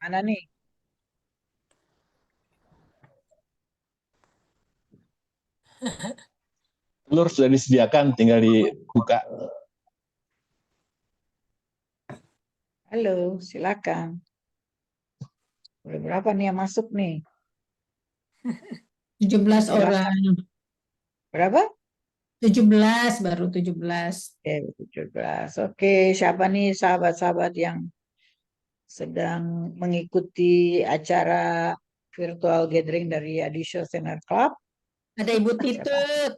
Mana nih? Telur sudah disediakan, tinggal dibuka. Halo, silakan. Boleh berapa nih yang masuk nih? 17 Silakan. orang. Berapa? 17, baru 17. 17. Oke, siapa nih sahabat-sahabat yang sedang mengikuti acara virtual gathering dari Adisho Senior Club? Ada Ibu Siapa? Titut,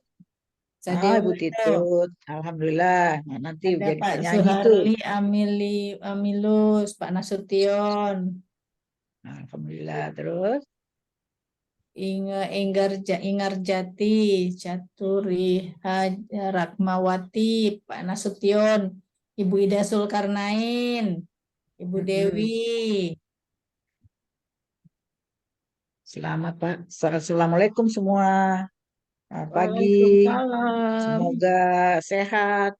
Oh, Sadewa, Ibu Titut. Alhamdulillah. Nah, nanti ada jadi Pak penyanyi tuh. Suharli Amilus, Pak Nasution, Alhamdulillah. Terus? Ingarjati, Caturi, Rakmawati, Pak Nasution, Ibu Ida Zulkarnain, Ibu Dewi. Selamat Pak. Assalamualaikum semua. Selamat pagi. Waalaikumsalam. Semoga sehat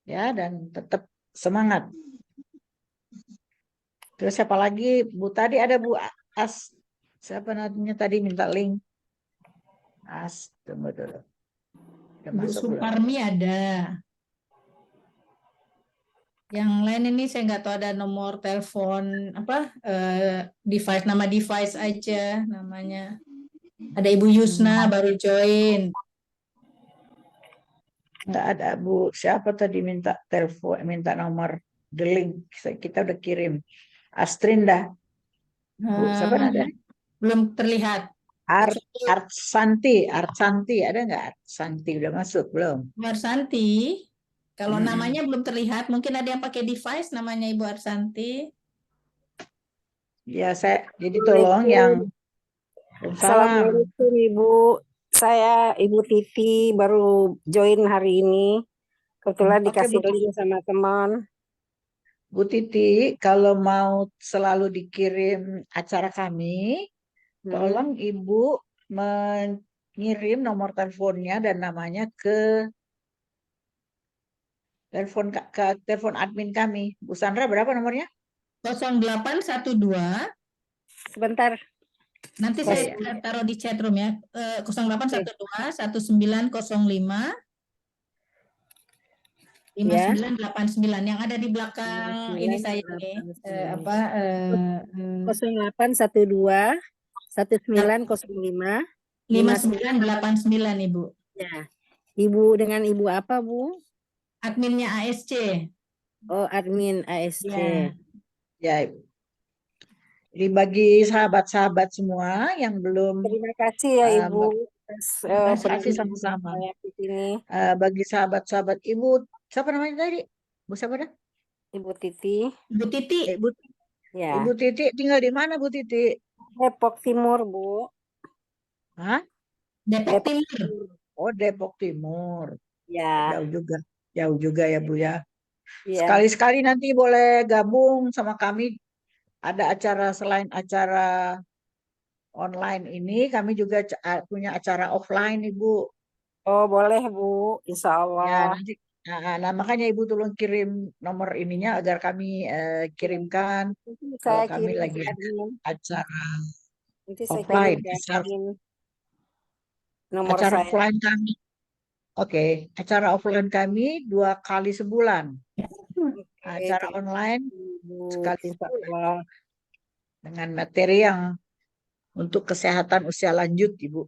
ya dan tetap semangat. Terus siapa lagi? Bu tadi ada Bu As. Siapa namanya tadi minta link? As, tunggu dulu. Udah Bu masuk belum? Suparmi ada. Yang lain ini saya nggak tahu ada nomor telepon apa device, nama device aja namanya. Ada Ibu Yusna baru join. Nggak ada Bu. Siapa tadi minta telepon, minta nomor the link? Kita udah kirim. Astrinda. Bu, siapa ada? Belum terlihat. Artsanti ada nggak? Artsanti udah masuk belum? Ibu Arsanti, kalau namanya belum terlihat, mungkin ada yang pakai device namanya Ibu Arsanti. Ya, saya jadi tolong yang Assalamualaikum Ibu. Saya Ibu Titi baru join hari ini. Kebetulan dikasih link sama teman. Bu Titi, kalau mau selalu dikirim acara kami, tolong Ibu mengirim nomor teleponnya dan namanya ke telepon admin kami. Bu Sandra berapa nomornya? 0812. Sebentar. Nanti saya taruh di chat room ya. 0812 1905 5989 yang ada di belakang ini saya ini 0812 1905 5989 Ibu. Ya. Ibu dengan Ibu apa, Bu? Adminnya ASC. Oh, admin ASC. Ya, Ibu. Jadi bagi sahabat-sahabat semua yang belum, terima kasih ya Ibu. Terima kasih sama-sama. Bagi sahabat-sahabat Ibu, siapa namanya tadi? Bu siapa dah? Ibu Titi. Ibu Titi. Ya. Ibu Titi tinggal di mana Bu Titi? Depok Timur, Bu. Hah? Depok Timur. Oh, Depok Timur. Ya. Jauh juga ya Bu ya. Sekali-sekali nanti boleh gabung sama kami. Ada acara selain acara online ini, kami juga punya acara offline Ibu. Oh boleh Bu, Insya Allah. Ya, nanti, nah, makanya Ibu tolong kirim nomor ininya agar kami kirimkan. Kalau kami lagi acara offline. Nomor acara saya. offline kami. Oke, acara offline kami 2 kali sebulan. Acara online sekali sebulan. Dengan materi yang untuk kesehatan usia lanjut, Ibu.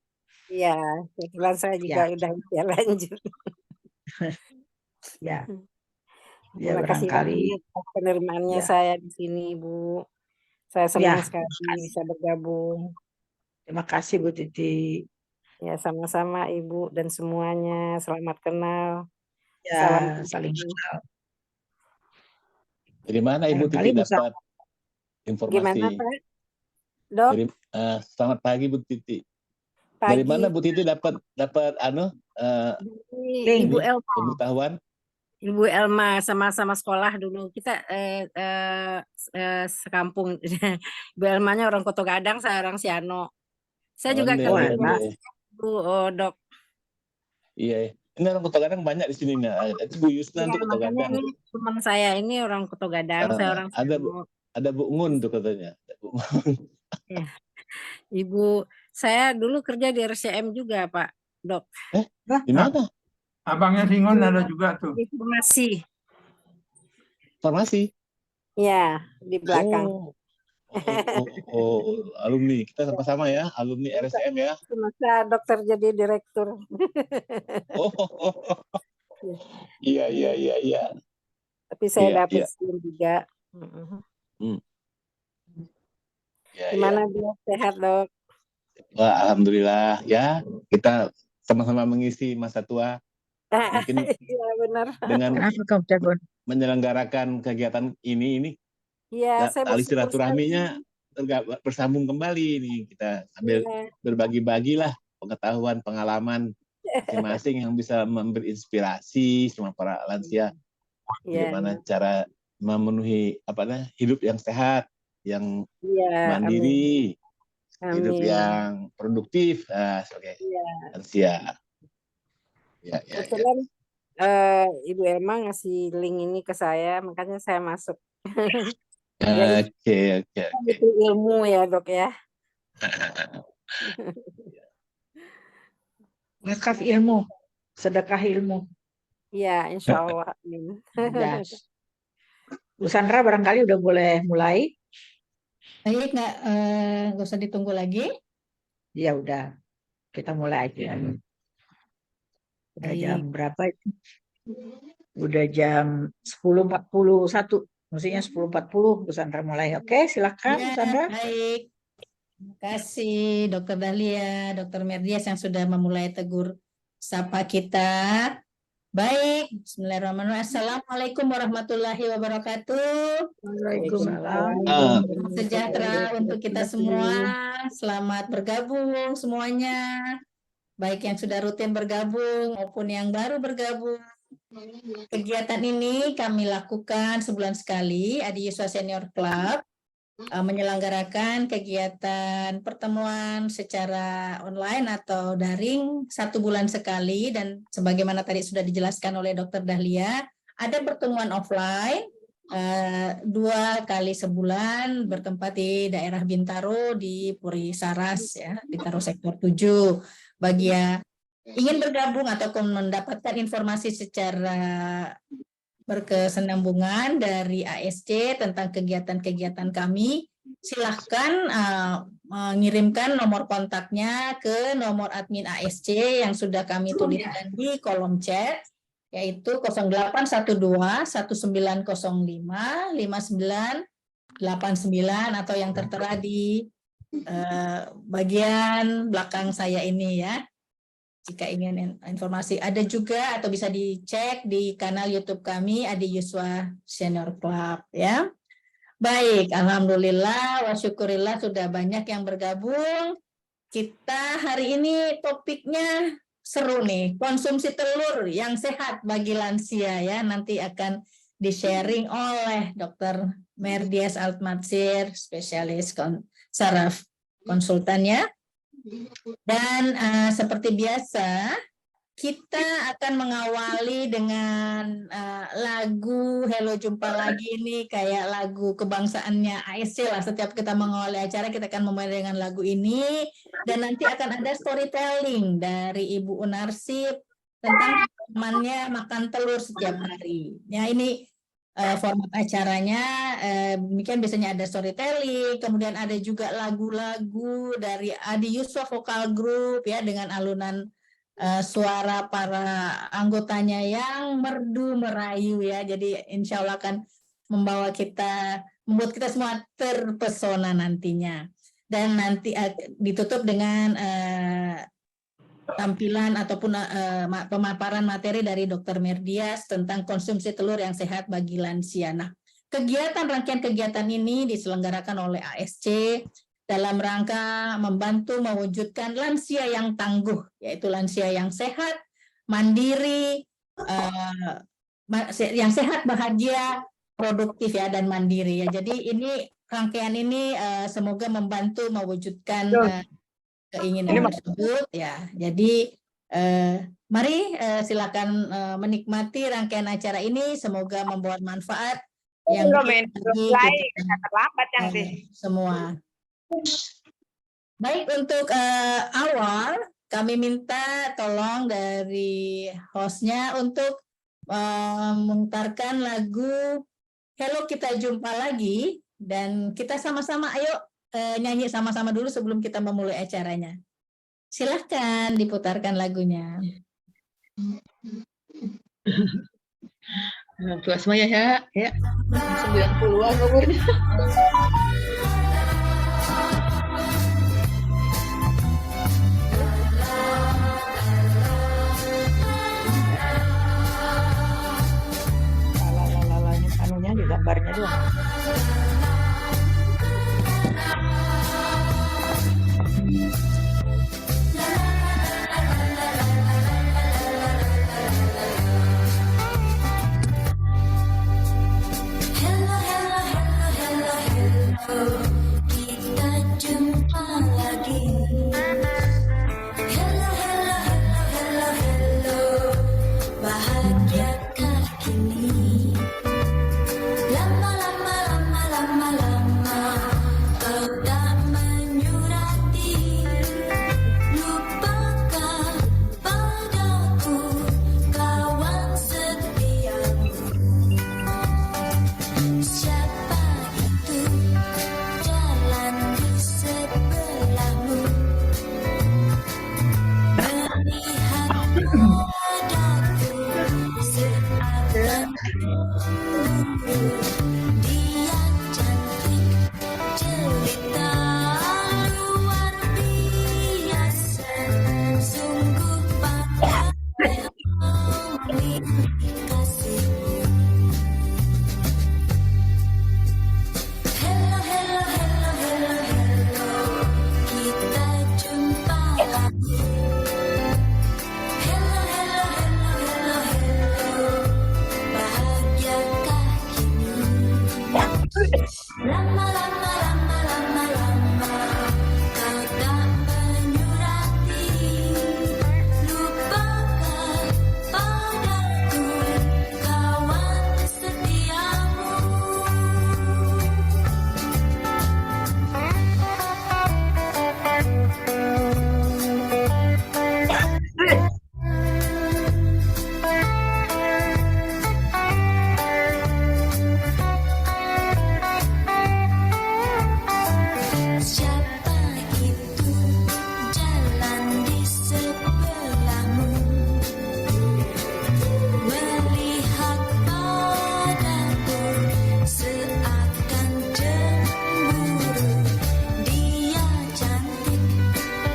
Iya, kebetulan saya juga udah usia lanjut. Ya. Terima kasih banyak penerimaannya saya di sini, Bu. Saya senang sekali bisa bergabung. Terima kasih, Bu Titi. Ya, sama-sama Ibu dan semuanya. Selamat kenal. Ya, salam saling kenal. Dari mana Ibu Titi dapat informasi? Gimana, Pak? Dok? Selamat pagi Bu Titi. Pagi. Dari mana Bu Titi dapat Ibu Elma. pengetahuan? Ibu Elma sama-sama sekolah dulu. Kita sekampung. Ibu Elmanya orang Koto Gadang, saya orang Siano. Saya juga Bu Dok. Iya, ini orang Koto Gadang banyak di sini. Itu Bu Yusna untuk Koto Gadang. Ini teman saya ini orang Koto Gadang, saya orang Siano. Ada Bu Ngun tuh katanya. Ada Bu Ngun. Ya. Ibu, saya dulu kerja di RCM juga, Pak, Dok. Di mana? Abangnya Singon ada juga tuh. Informasi. Farmasi. Ya, di belakang. Alumni. Kita sama-sama ya, alumni RSM ya. Masa dokter jadi direktur. Iya. Tapi saya Iya, dapat SIM juga. Ya, Gimana dia sehat, Dok? Wah, alhamdulillah ya, kita sama-sama mengisi masa tua. Mungkin Iya, benar. dengan Kenapa kamu telepon? menyelenggarakan kegiatan ini Iya, saya tali bersyukur silaturahminya bersambung kembali nih, kita sambil berbagi-bagi lah pengetahuan, pengalaman masing-masing yang bisa memberi inspirasi sama para lansia bagaimana cara memenuhi hidup yang sehat, yang mandiri, hidup yang produktif sebagai lansia. Ya. Kebetulan Ibu Elma ngasih link ini ke saya, makanya saya masuk. Oke. Itu ilmu ya, Dok ya. Wakaf ilmu, sedekah ilmu. Iya, insya Allah. Yes. Bu Sandra barangkali udah boleh mulai. Baik, nggak usah ditunggu lagi. Ya udah, kita mulai aja. Udah jam berapa itu? Udah jam 10.41. Mestinya 10.40 Bu Sandra mulai. Oke, silakan Bu Sandra. Baik. Terima kasih Dr. Dahlia, Dr. Merdias yang sudah memulai tegur sapa kita. Baik, bismillahirrahmanirrahim. Assalamualaikum warahmatullahi wabarakatuh. Waalaikumsalam. Sejahtera untuk kita semua. Selamat bergabung semuanya. Baik yang sudah rutin bergabung maupun yang baru bergabung. Kegiatan ini kami lakukan sebulan sekali, Adi Yuswa Senior Club menyelenggarakan kegiatan pertemuan secara online atau daring 1 bulan sekali, dan sebagaimana tadi sudah dijelaskan oleh Dr. Dahlia, ada pertemuan offline 2 kali sebulan bertempat di daerah Bintaro di Puri Saras ya, Bintaro sektor 7. Bagi yang ingin bergabung atau mendapatkan informasi secara berkesinambungan dari ASC tentang kegiatan-kegiatan kami, silahkan mengirimkan nomor kontaknya ke nomor admin ASC yang sudah kami tuliskan di kolom chat, yaitu 0812 1905 5989 atau yang tertera di bagian belakang saya ini ya. Jika ingin informasi, ada juga atau bisa dicek di kanal YouTube kami Adi Yuswa Senior Club ya. Baik, alhamdulillah wa syukurillah sudah banyak yang bergabung. Kita hari ini topiknya seru nih, konsumsi telur yang sehat bagi lansia ya. Nanti akan di-sharing oleh Dr. Merdias Altmatsir, spesialis saraf konsultannya. Dan seperti biasa, kita akan mengawali dengan lagu Hello Jumpa Lagi ini, kayak lagu kebangsaannya ASC lah. Setiap kita mengawali acara, kita akan memulai dengan lagu ini. Dan nanti akan ada storytelling dari Ibu Unarsip tentang temannya makan telur setiap hari. Ya, ini format acaranya demikian. Biasanya ada storytelling, kemudian ada juga lagu-lagu dari Adi Yuswa Vokal Group ya, dengan alunan suara para anggotanya yang merdu merayu ya. Jadi insya Allah akan membuat kita semua terpesona nantinya. Dan nanti ditutup dengan tampilan ataupun pemaparan materi dari Dr. Merdias tentang konsumsi telur yang sehat bagi lansia. Nah, rangkaian kegiatan ini diselenggarakan oleh ASC dalam rangka membantu mewujudkan lansia yang tangguh, yaitu lansia yang sehat, mandiri, yang sehat, bahagia, produktif ya, dan mandiri ya. Jadi ini rangkaian ini semoga membantu mewujudkan keinginan tersebut ya. Jadi mari silakan menikmati rangkaian acara ini, semoga membawa manfaat yang belum belum ini, belum lagi mulai, kita terlambat yang sih. semua. Baik, untuk awal kami minta tolong dari hostnya untuk memutarkan lagu Hello Kita Jumpa Lagi, dan kita sama-sama ayo nyanyi sama-sama dulu sebelum kita memulai acaranya. Silahkan diputarkan lagunya. Tua semuanya ya. 90-an umurnya. Lalalala, anunya di gambarnya doang. Kita jumpa lagi. Hello, hello, hello, hello, hello. Bahagiakah kini? Lama, lama, lama, lama, lama kau tak menyurati. Lupakah padaku kawan setiamu? Siapa itu jalan di sebelahmu? Melihat padaku seakan menunggu. Dia cantik jelita luar biasa, sungguh pandai memilih kasihmu. Hello, hello, hello, hello, hello. Kita jumpa lagi. Hello, hello, hello, hello, hello. Bahagiakah kini? Lama, lama, lama, lama, lama kau tak menyurati. Lupakah padaku kawan setiamu? Siapa itu jalan di sebelahmu? Melihat padaku seakan cemburu. Dia cantik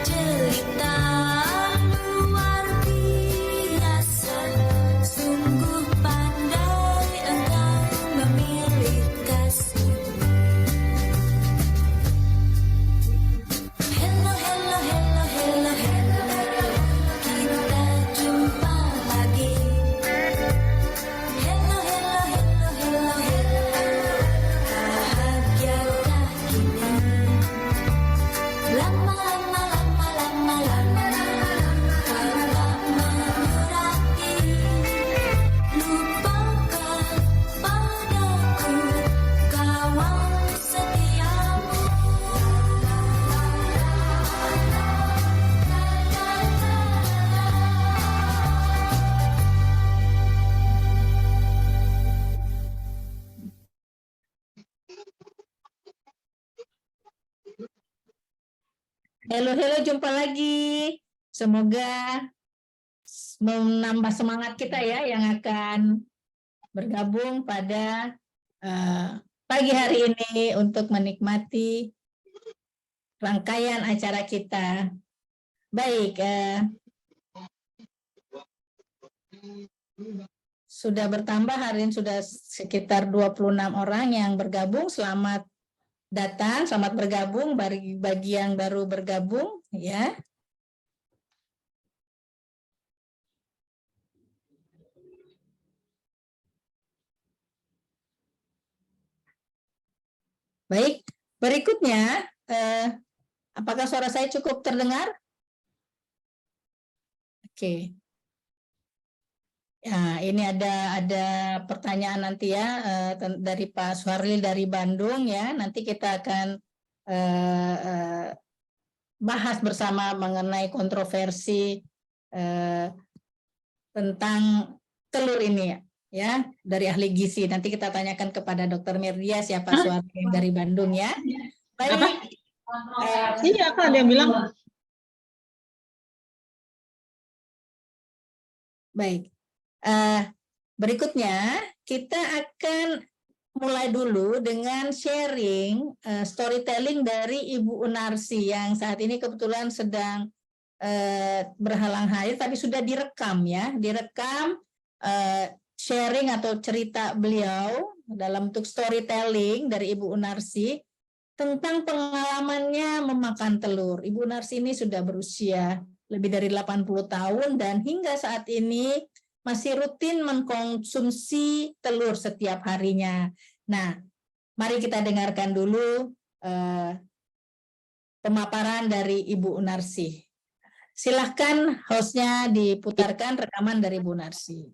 jelita luar biasa, sungguh pandai engkau memilih kasih. Hello, hello, hello, hello, hello. Kita jumpa lagi. Hello, hello, hello, hello, hello. Bahagiakah kini? Lama, lama, lama, lama, lama kau tak menyurati. Lupakah padaku kawan setiamu? Hello, hello, jumpa lagi. Semoga menambah semangat kita ya yang akan bergabung pada pagi hari ini untuk menikmati rangkaian acara kita. Baik, sudah bertambah hari ini, sudah sekitar 26 orang yang bergabung. Selamat datang, selamat bergabung bagi yang baru bergabung ya. Baik, berikutnya apakah suara saya cukup terdengar? Oke. Ya, ini ada pertanyaan nanti ya dari Pak Suharli dari Bandung ya. Nanti kita akan bahas bersama mengenai kontroversi tentang telur ini ya dari ahli gizi. Nanti kita tanyakan kepada Dr. Mirdia siapa Suharli yang dari Bandung ya. Baik. Iya, kan ada yang bilang. Baik. Berikutnya kita akan mulai dulu dengan sharing storytelling dari Ibu Unarsi yang saat ini kebetulan sedang berhalang hadir tapi sudah direkam ya, direkam sharing atau cerita beliau dalam bentuk storytelling dari Ibu Unarsi tentang pengalamannya memakan telur. Ibu Unarsi ini sudah berusia lebih dari 80 tahun dan hingga saat ini masih rutin mengkonsumsi telur setiap harinya. Nah, mari kita dengarkan dulu pemaparan dari Ibu Unarsi. Silahkan hostnya diputarkan rekaman dari Ibu Unarsi.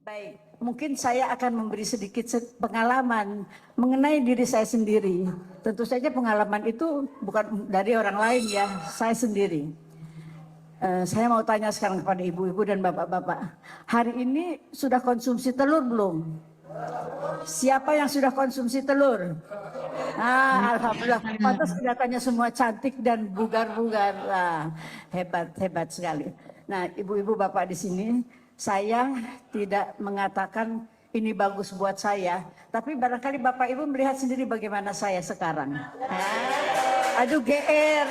Baik, mungkin saya akan memberi sedikit pengalaman mengenai diri saya sendiri. Tentu saja pengalaman itu bukan dari orang lain ya, saya sendiri. Saya mau tanya sekarang kepada ibu-ibu dan bapak-bapak. Hari ini sudah konsumsi telur belum? Siapa yang sudah konsumsi telur? Alhamdulillah, pantas kelihatannya semua cantik dan bugar-bugar. Hebat sekali. Nah, ibu-ibu bapak di sini, saya tidak mengatakan ini bagus buat saya, tapi barangkali Bapak Ibu melihat sendiri bagaimana saya sekarang. Aduh GR,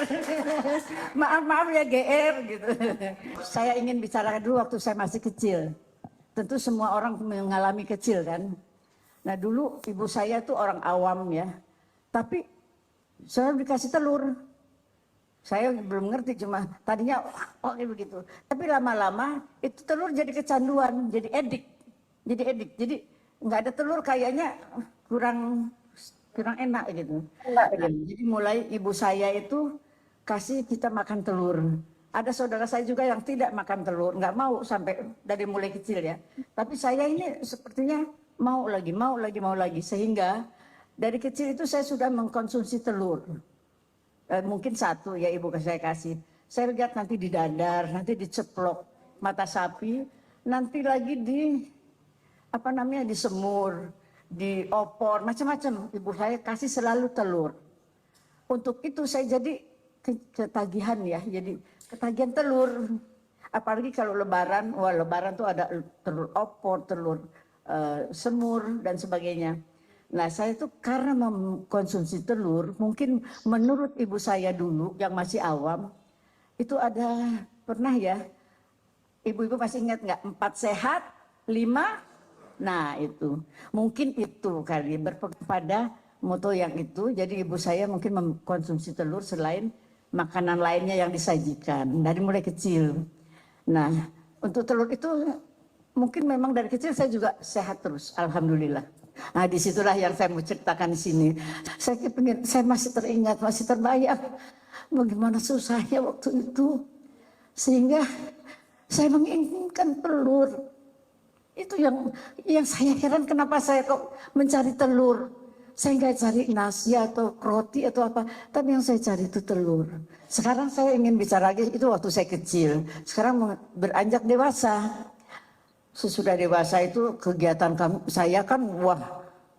maaf ya GR gitu. Saya ingin bicara dulu waktu saya masih kecil. Tentu semua orang mengalami kecil kan. Nah dulu ibu saya tuh orang awam ya, tapi selalu dikasih telur. Saya belum ngerti, cuma tadinya begitu. Tapi lama-lama itu telur jadi kecanduan, jadi edik. Jadi nggak ada telur kayaknya kurang enak gitu. Jadi mulai ibu saya itu kasih kita makan telur. Ada saudara saya juga yang tidak makan telur, nggak mau sampai dari mulai kecil ya. Tapi saya ini sepertinya mau lagi. Sehingga dari kecil itu saya sudah mengkonsumsi telur. Mungkin satu ya ibu saya kasih. Saya lihat nanti di dadar, nanti diceplok mata sapi, nanti lagi di disemur, di opor, macam-macam. Ibu saya kasih selalu telur. Untuk itu saya jadi ketagihan ya, jadi ketagihan telur. Apalagi kalau lebaran, lebaran tuh ada telur opor, telur semur dan sebagainya. Nah saya tuh karena mengkonsumsi telur, mungkin menurut ibu saya dulu yang masih awam, itu ada pernah ya, ibu-ibu masih ingat nggak? 4 sehat, 5, nah itu. Mungkin itu kali pada moto yang itu, jadi ibu saya mungkin mengkonsumsi telur selain makanan lainnya yang disajikan, dari mulai kecil. Nah untuk telur itu mungkin memang dari kecil saya juga sehat terus, alhamdulillah. Nah disitulah yang saya mau ceritakan di sini. Saya masih teringat, masih terbayang bagaimana susahnya waktu itu, sehingga saya menginginkan telur. Itu yang saya heran, kenapa saya kok mencari telur. Saya nggak cari nasi atau roti atau apa, tapi yang saya cari itu telur. Sekarang saya ingin bicara lagi, itu waktu saya kecil. Sekarang beranjak dewasa. Sesudah dewasa itu kegiatan saya kan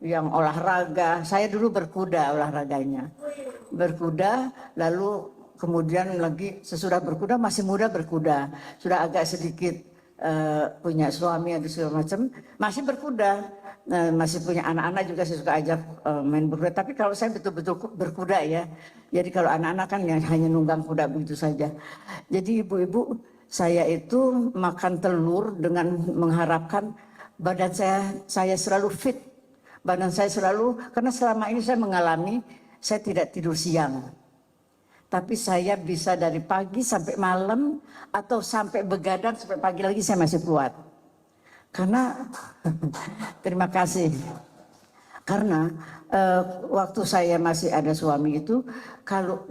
yang olahraga. Saya dulu berkuda olahraganya. Berkuda, lalu kemudian lagi sesudah berkuda, masih muda berkuda. Sudah agak sedikit punya suami atau segala macam, masih berkuda. Masih punya anak-anak juga saya suka ajak main berkuda. Tapi kalau saya betul-betul berkuda ya. Jadi kalau anak-anak kan yang hanya nunggang kuda begitu saja. Jadi ibu-ibu, saya itu makan telur dengan mengharapkan badan saya selalu fit. Badan saya selalu, karena selama ini saya mengalami, saya tidak tidur siang. Tapi saya bisa dari pagi sampai malam, atau sampai begadang sampai pagi lagi saya masih kuat. Karena, terima kasih. Karena waktu saya masih ada suami itu, kalau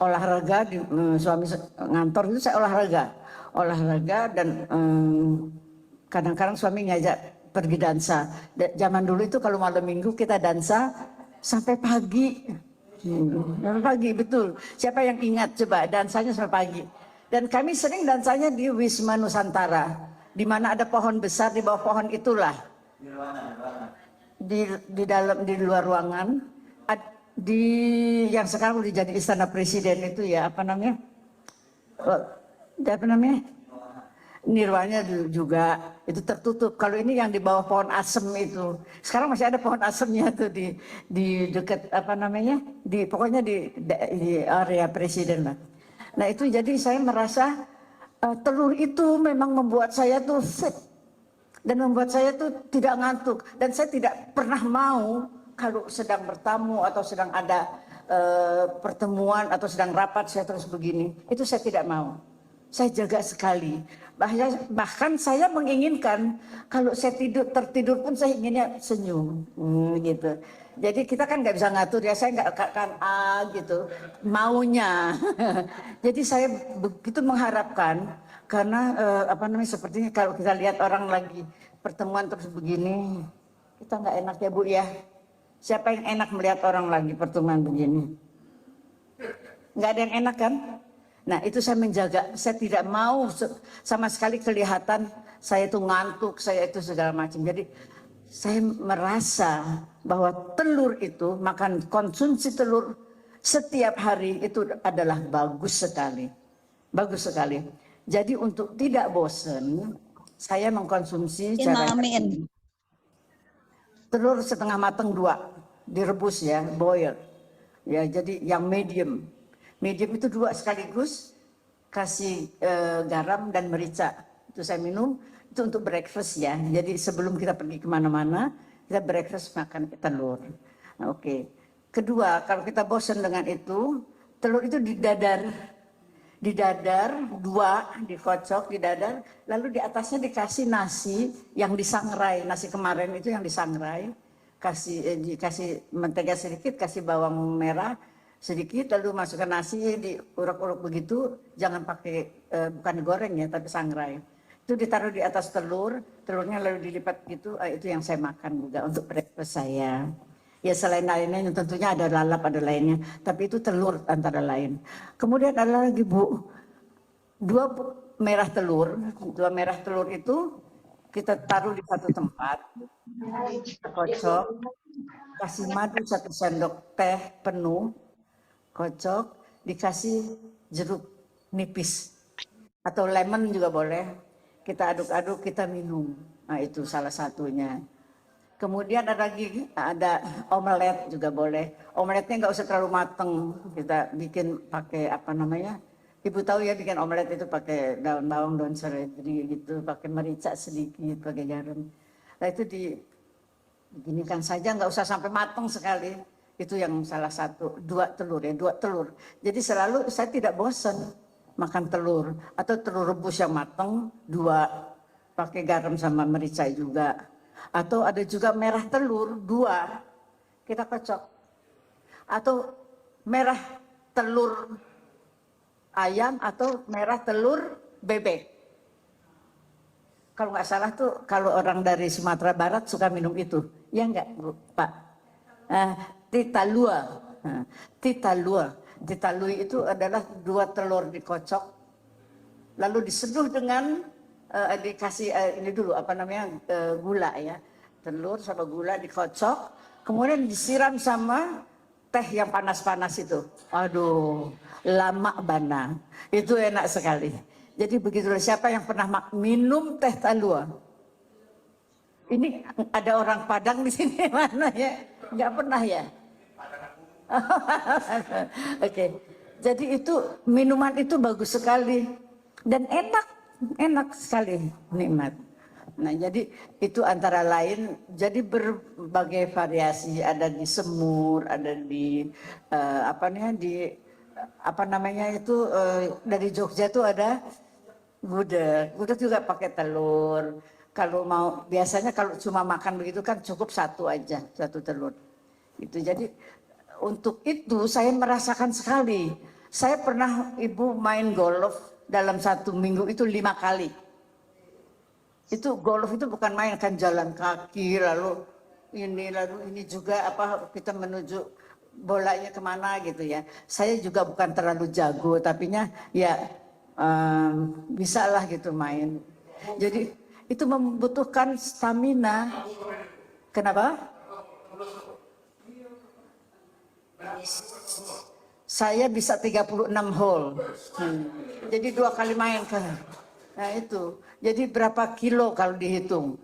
olahraga, suami ngantor itu saya olahraga dan kadang-kadang suami ngajak pergi dansa. Zaman dulu itu kalau malam minggu kita dansa sampai pagi. Sampai pagi, betul. Siapa yang ingat coba dansanya sampai pagi. Dan kami sering dansanya di Wisma Nusantara, di mana ada pohon besar, di bawah pohon itulah. Di luar ruangan, di yang sekarang udah jadi Istana Presiden itu ya, apa namanya? Nirwana juga itu tertutup. Kalau ini yang di bawah pohon asem itu, sekarang masih ada pohon asemnya tuh di dekat apa namanya, pokoknya di area presiden lah. Nah itu jadi saya merasa telur itu memang membuat saya tuh fit dan membuat saya tuh tidak ngantuk, dan saya tidak pernah mau kalau sedang bertamu atau sedang ada pertemuan atau sedang rapat saya terus begini, itu saya tidak mau. Saya jaga sekali. Bahkan saya menginginkan kalau saya tertidur pun saya inginnya senyum, gitu. Jadi kita kan nggak bisa ngatur ya, saya nggak akan gitu maunya. Jadi saya begitu mengharapkan karena apa namanya, sepertinya kalau kita lihat orang lagi pertemuan terus begini, kita nggak enak ya Bu ya. Siapa yang enak melihat orang lagi pertemuan begini? Nggak ada yang enak kan? Nah itu saya menjaga, saya tidak mau sama sekali kelihatan saya itu ngantuk, saya itu segala macam. Jadi saya merasa bahwa telur itu, makan konsumsi telur setiap hari itu adalah bagus sekali. Bagus sekali. Jadi untuk tidak bosan, saya mengkonsumsi telur setengah matang 2, direbus ya, boil. Ya, jadi yang medium. Medium itu 2 sekaligus, kasih garam dan merica. Itu saya minum, itu untuk breakfast ya. Jadi sebelum kita pergi kemana-mana, kita breakfast makan telur. Nah, oke. Kedua, kalau kita bosan dengan itu, telur itu didadar 2, dikocok, didadar, lalu di atasnya dikasih nasi yang disangrai, nasi kemarin itu yang disangrai, dikasih mentega sedikit, kasih bawang merah sedikit, lalu masukkan nasi, diulek-ulek begitu, jangan pakai bukan digoreng ya, tapi sangrai. Itu ditaruh di atas telurnya lalu dilipat gitu, itu yang saya makan juga untuk breakfast saya. Ya selain lainnya tentunya ada lalap, ada lainnya, tapi itu telur antara lain. Kemudian ada lagi Bu, 2 merah telur itu kita taruh di satu tempat, kita kocok, kasih madu 1 sendok teh penuh, kocok, dikasih jeruk nipis atau lemon juga boleh, kita aduk-aduk, kita minum. Nah itu salah satunya. Kemudian ada omelet juga boleh. Omeletnya nggak usah terlalu mateng, kita bikin pakai apa namanya, Ibu tahu ya, bikin omelet itu pakai daun bawang, daun seledri gitu, pakai merica sedikit, pakai garam. Nah itu diginikan saja, nggak usah sampai mateng sekali. Itu yang salah satu, 2 telur. Jadi selalu saya tidak bosan makan telur, atau telur rebus yang matang 2, pakai garam sama merica juga. Atau ada juga merah telur 2, kita kocok. Atau merah telur ayam atau merah telur bebek. Kalau nggak salah tuh kalau orang dari Sumatera Barat suka minum itu, ya nggak Pak? Titalui itu adalah 2 telur dikocok, lalu diseduh dengan dikasih ini dulu apa namanya, gula ya, telur sama gula dikocok, kemudian disiram sama teh yang panas-panas itu. Aduh, lama bana, itu enak sekali. Jadi begitulah, siapa yang pernah minum teh talua? Ini ada orang Padang di sini mana ya? Nggak pernah ya? Oke. Jadi itu minuman itu bagus sekali dan enak sekali, nikmat. Nah jadi itu antara lain, jadi berbagai variasi, ada di semur, ada di dari Jogja itu ada gudeg juga pakai telur, Kalau mau biasanya kalau cuma makan begitu kan cukup satu aja, satu telur. Itu jadi untuk itu saya merasakan sekali. Saya pernah ibu main golf dalam 1 minggu itu 5 kali. Itu golf itu bukan main, kan jalan kaki lalu ini juga apa kita menuju bolanya kemana gitu ya. Saya juga bukan terlalu jago, tapinya ya bisa lah gitu main. Jadi itu membutuhkan stamina. Kenapa? Saya bisa 36 hole. Jadi 2 kali main kan. Nah itu. Jadi berapa kilo kalau dihitung?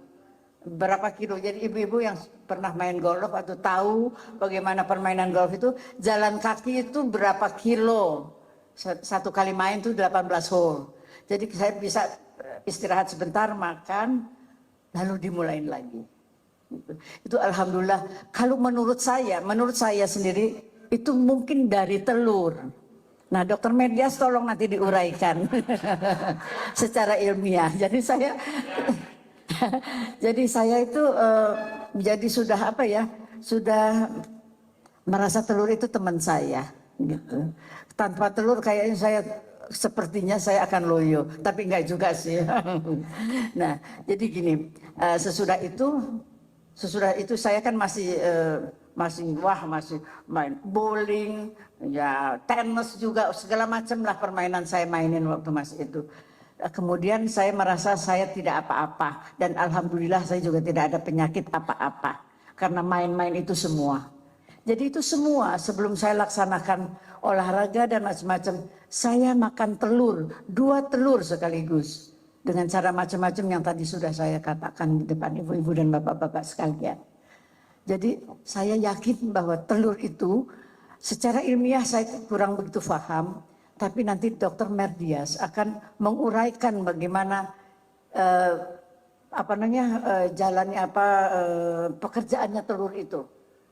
Berapa kilo? Jadi ibu-ibu yang pernah main golf atau tahu bagaimana permainan golf itu, jalan kaki itu berapa kilo? 1 kali main itu 18 hole. Jadi saya bisa istirahat sebentar, makan, lalu dimulain lagi. Itu alhamdulillah. Kalau menurut saya sendiri itu mungkin dari telur. Nah, Dokter Medias tolong nanti diuraikan secara ilmiah. Jadi saya itu jadi sudah apa ya? Sudah merasa telur itu teman saya gitu. Tanpa telur kayaknya sepertinya saya akan loyo, tapi enggak juga sih. Nah, jadi gini, sesudah itu saya kan masih main bowling, ya tenis juga, segala macam lah permainan saya mainin waktu masih itu. Kemudian saya merasa saya tidak apa-apa, dan alhamdulillah saya juga tidak ada penyakit apa-apa karena main-main itu semua. Jadi itu semua sebelum saya laksanakan olahraga dan macam-macam, saya makan telur, 2 telur sekaligus dengan cara macam-macam yang tadi sudah saya katakan di depan ibu-ibu dan bapak-bapak sekalian. Jadi saya yakin bahwa telur itu secara ilmiah saya kurang begitu paham, tapi nanti Dr. Merdias akan menguraikan bagaimana jalannya pekerjaannya telur itu.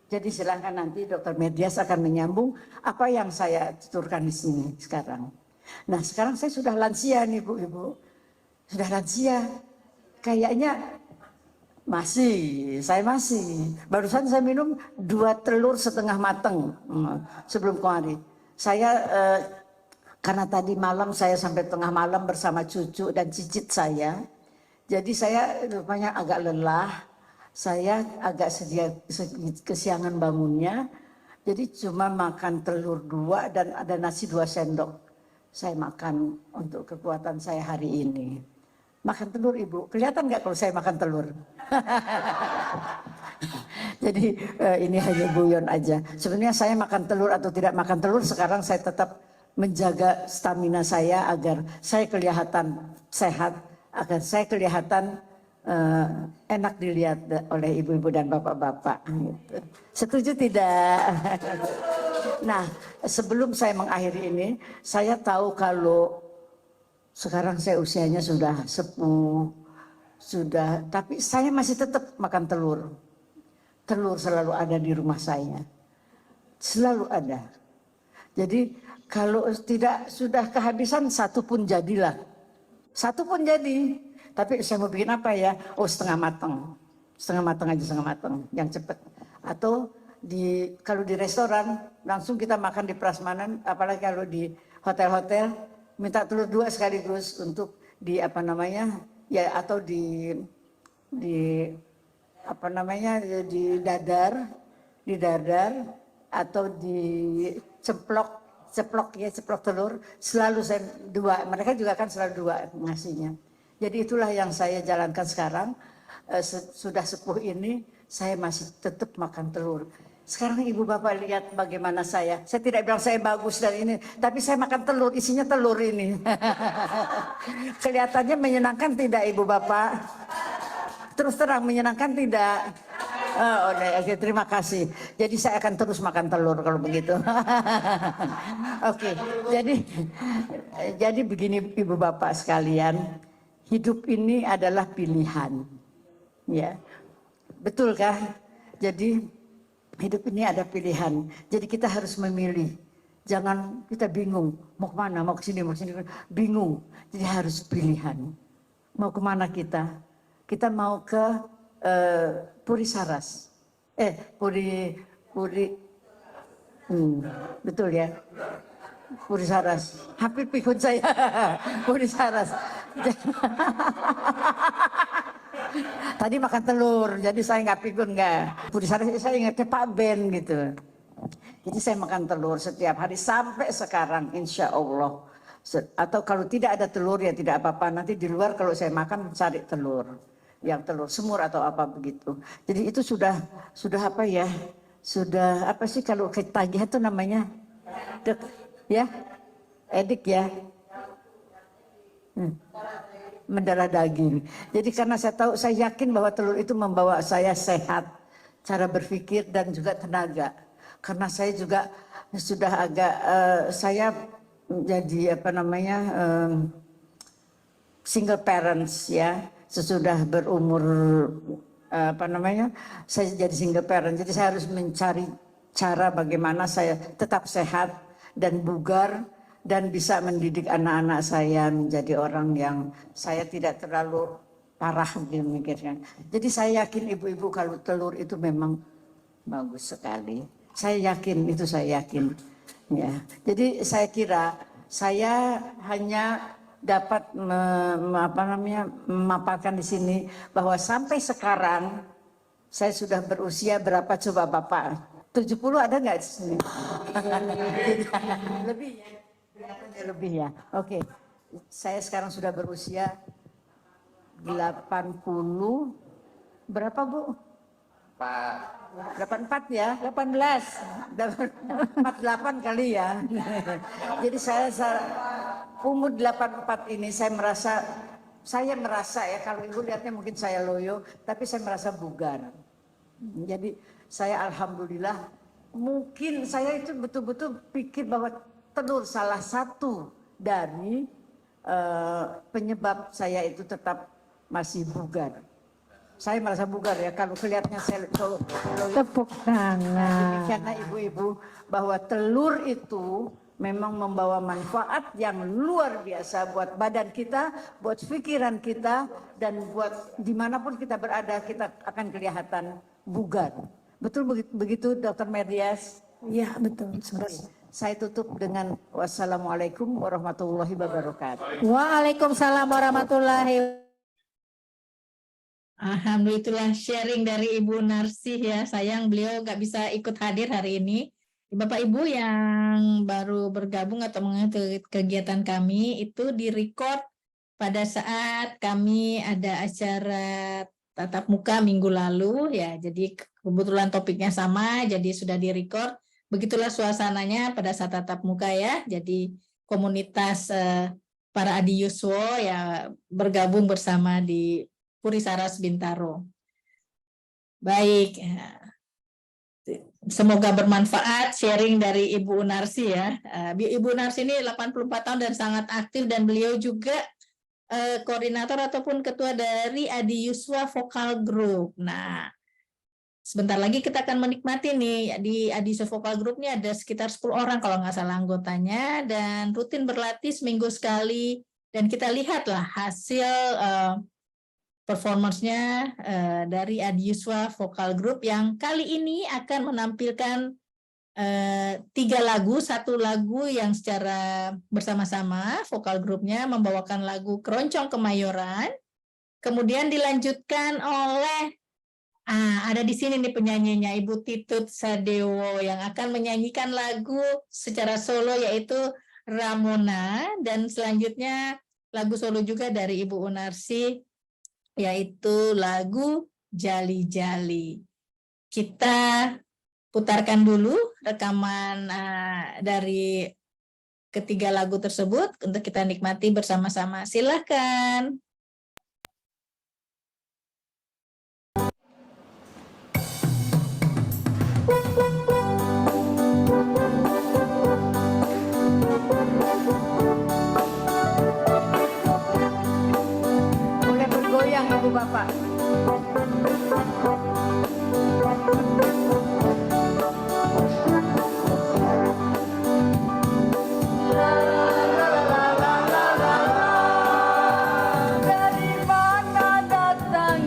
Jadi silahkan nanti Dr. Medias akan menyambung apa yang saya tuturkan di sini sekarang. Nah sekarang saya sudah lansia nih Bu-ibu. Sudah lansia. Kayaknya saya masih. Barusan saya minum 2 telur setengah mateng sebelum kemarin. Saya karena tadi malam saya sampai tengah malam bersama cucu dan cicit saya. Jadi saya rupanya agak lelah. Saya agak kesiangan bangunnya, jadi cuma makan telur 2 dan ada nasi 2 sendok. Saya makan untuk kekuatan saya hari ini. Makan telur Ibu, kelihatan nggak kalau saya makan telur? Jadi ini hanya guyon aja. Sebenarnya saya makan telur atau tidak makan telur, sekarang saya tetap menjaga stamina saya agar saya kelihatan sehat, agar saya kelihatan enak dilihat oleh ibu-ibu dan bapak-bapak. Gitu. Setuju tidak? Nah, sebelum saya mengakhiri ini, saya tahu kalau sekarang saya usianya sudah sepuh, tapi saya masih tetap makan telur. Telur selalu ada di rumah saya, selalu ada. Jadi kalau tidak sudah kehabisan 1 pun jadilah, 1 pun jadi. Tapi saya mau bikin apa ya? Oh setengah matang yang cepat. Atau kalau di restoran langsung kita makan di prasmanan, apalagi kalau di hotel-hotel minta telur 2 sekaligus untuk atau di dadar atau di ceplok telur, selalu saya 2. Mereka juga kan selalu 2 ngasihnya. Jadi itulah yang saya jalankan sekarang. Sudah sepuh ini saya masih tetap makan telur. Sekarang ibu bapak lihat bagaimana saya tidak bilang saya bagus dan ini, tapi saya makan telur, isinya telur ini. Kelihatannya menyenangkan tidak ibu bapak? Terus terang menyenangkan tidak? Oke, terima kasih. Jadi saya akan terus makan telur kalau begitu. Oke, jadi begini ibu bapak sekalian. Hidup ini adalah pilihan, ya, betulkah? Jadi hidup ini ada pilihan. Jadi kita harus memilih. Jangan kita bingung mau kemana, mau kesini, bingung. Jadi harus pilihan. Mau kemana kita? kita mau ke Puri Saras. Betul ya. Puri Saras. Hampir pikun saya. Puri Saras. Tadi makan telur, jadi saya nggak pikun nggak. Puri Saras saya ingatnya Pak Ben gitu. Jadi saya makan telur setiap hari sampai sekarang, insya Allah. Atau kalau tidak ada telur ya tidak apa-apa. Nanti di luar kalau saya makan cari telur, yang telur semur atau apa begitu. Jadi itu sudah apa ya? Sudah apa sih kalau ketagihan itu namanya? Ya, edik ya. Mendarah daging. Jadi karena saya yakin bahwa telur itu membawa saya sehat, cara berpikir dan juga tenaga. Karena saya juga sudah agak saya jadi apa namanya single parents ya, sesudah berumur apa namanya saya jadi single parent. Jadi saya harus mencari cara bagaimana saya tetap sehat dan bugar dan bisa mendidik anak-anak saya menjadi orang yang saya tidak terlalu parah mikirnya. Jadi saya yakin ibu-ibu kalau telur itu memang bagus sekali. Saya yakin itu, saya yakin. Ya, jadi saya kira saya hanya dapat memaparkan di sini bahwa sampai sekarang saya sudah berusia berapa coba Bapak? 70 ada nggak di sini? Lebih ya? Lebih ya. Oke. Saya sekarang sudah berusia 80 berapa Bu? 84 ya, 18, 48 kali ya. Jadi saya umur 84 ini saya merasa ya, kalau ibu lihatnya mungkin saya loyo, tapi saya merasa bugar. Jadi saya alhamdulillah, mungkin saya itu betul-betul pikir bahwa telur salah satu dari penyebab saya itu tetap masih bugar. Saya merasa bugar ya kalau kelihatannya saya tepuk tangan. Karena ibu-ibu bahwa telur itu memang membawa manfaat yang luar biasa buat badan kita, buat pikiran kita, dan buat dimanapun kita berada kita akan kelihatan bugar. Betul begitu Dr. Merdias? Iya betul. Saya tutup dengan wassalamualaikum warahmatullahi wabarakatuh. Waalaikumsalam warahmatullahi wabarakatuh. Alhamdulillah sharing dari Ibu Narsih ya. Sayang beliau nggak bisa ikut hadir hari ini. Bapak Ibu yang baru bergabung atau mengikuti kegiatan kami itu direcord pada saat kami ada acara tatap muka minggu lalu ya. Jadi kebetulan topiknya sama, jadi sudah direcord. Begitulah suasananya pada saat tatap muka ya. Jadi komunitas para Adi Yuswo ya bergabung bersama di Puri Saras Bintaro. Baik, semoga bermanfaat sharing dari Ibu Narsi ya. Ibu Narsi ini 84 tahun dan sangat aktif dan beliau juga koordinator ataupun ketua dari Adi Yuswa Vokal Group. Nah, sebentar lagi kita akan menikmati nih di Adi Yuswa Vokal Group ini ada sekitar 10 orang kalau nggak salah anggotanya dan rutin berlatih seminggu sekali dan kita lihatlah hasil performance-nya dari Adi Yuswa Vokal Group yang kali ini akan menampilkan 3 lagu, 1 lagu yang secara bersama-sama vokal grupnya membawakan lagu Keroncong Kemayoran, kemudian dilanjutkan oleh ada di sini nih penyanyinya Ibu Titut Sadewo yang akan menyanyikan lagu secara solo yaitu Ramona dan selanjutnya lagu solo juga dari Ibu Unarsi yaitu lagu Jali Jali. Kita putarkan dulu rekaman dari ketiga lagu tersebut untuk kita nikmati bersama-sama. Silakan. Boleh bergoyang Ibu Bapak. Dari mana datang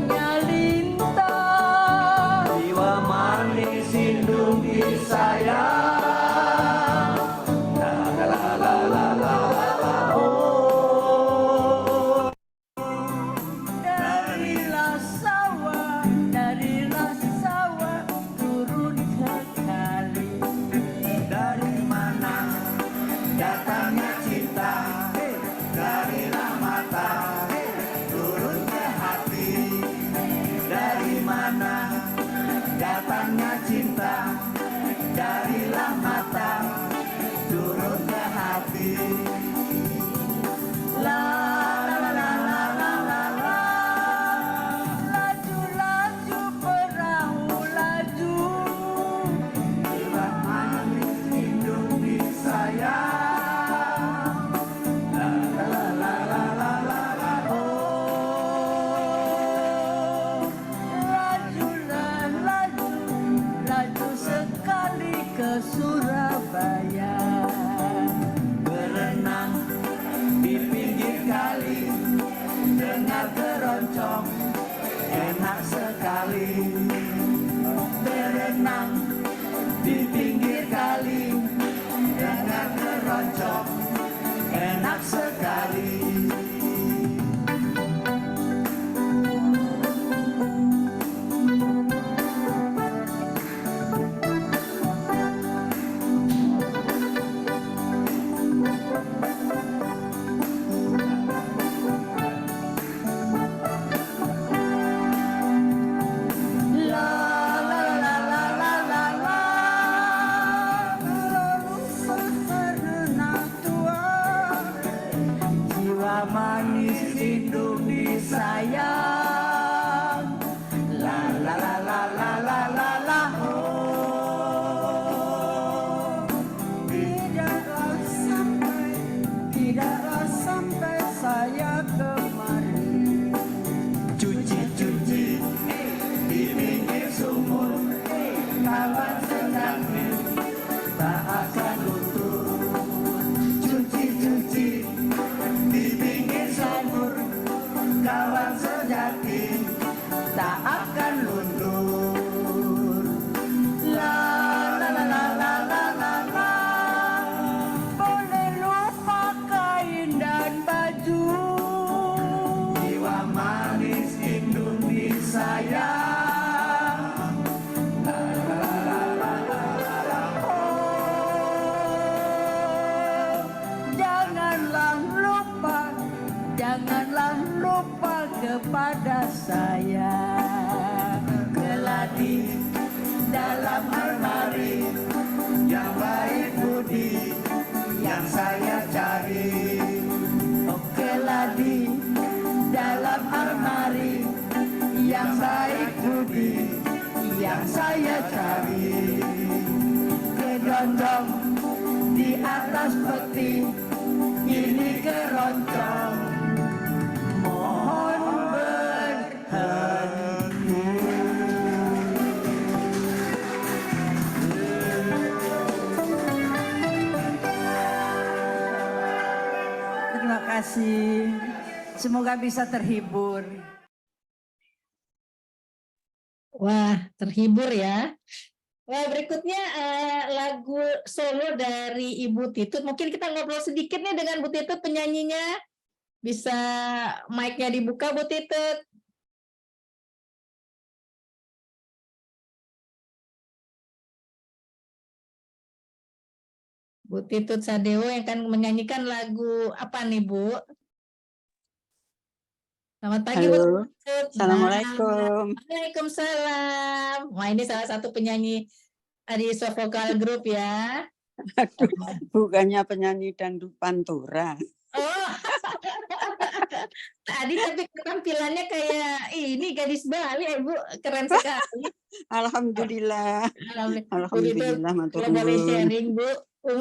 enak sekali berenang di pinggir kali dengan keroncong, enak sekali. Manis lindungi sayang, la la la la la la la la, oh. Tidaklah sampai saya kemari, cuci-cuci di pinggir sumur, kawan sejati tak akan luntur, cuci-cuci di pinggir sumur, kawan sejati tak akan luntur. La la la la la la la la, boleh lupa kain dan baju, jiwa manis lindungi sayang. La la la la la la la, oh, janganlah lupa kepada saya. Keladi dalam almari yang baik budi yang saya cari. Oh, keladi dalam almari yang baik budi yang saya cari. Keroncong di atas peti, ini keroncong mohon berhenti. Terima kasih. Semoga bisa terhibur. Wah, terhibur ya. Wah, berikutnya lagu solo dari Ibu Titut. Mungkin kita ngobrol sedikit nih dengan Bu Titut penyanyinya. Bisa mic-nya dibuka, Bu Titut. Bu Titut Sadewo yang akan menyanyikan lagu apa nih, Bu? Selamat pagi, Bu Halo, Titut. Assalamualaikum. Waalaikumsalam. Wah, ini salah satu penyanyi di Yuswa Vokal Group ya. Aduh, bukannya penyanyi dangdut pantura. Oh, tadi tapi tampilannya kayak ini gadis Bali, Bu, keren sekali. Alhamdulillah. Alhamdulillah, matur Kalau boleh nuwun. sharing, Bu,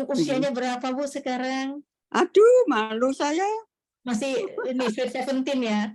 usianya berapa, Bu, sekarang? Aduh, malu saya. Masih ini Sweet 17 ya?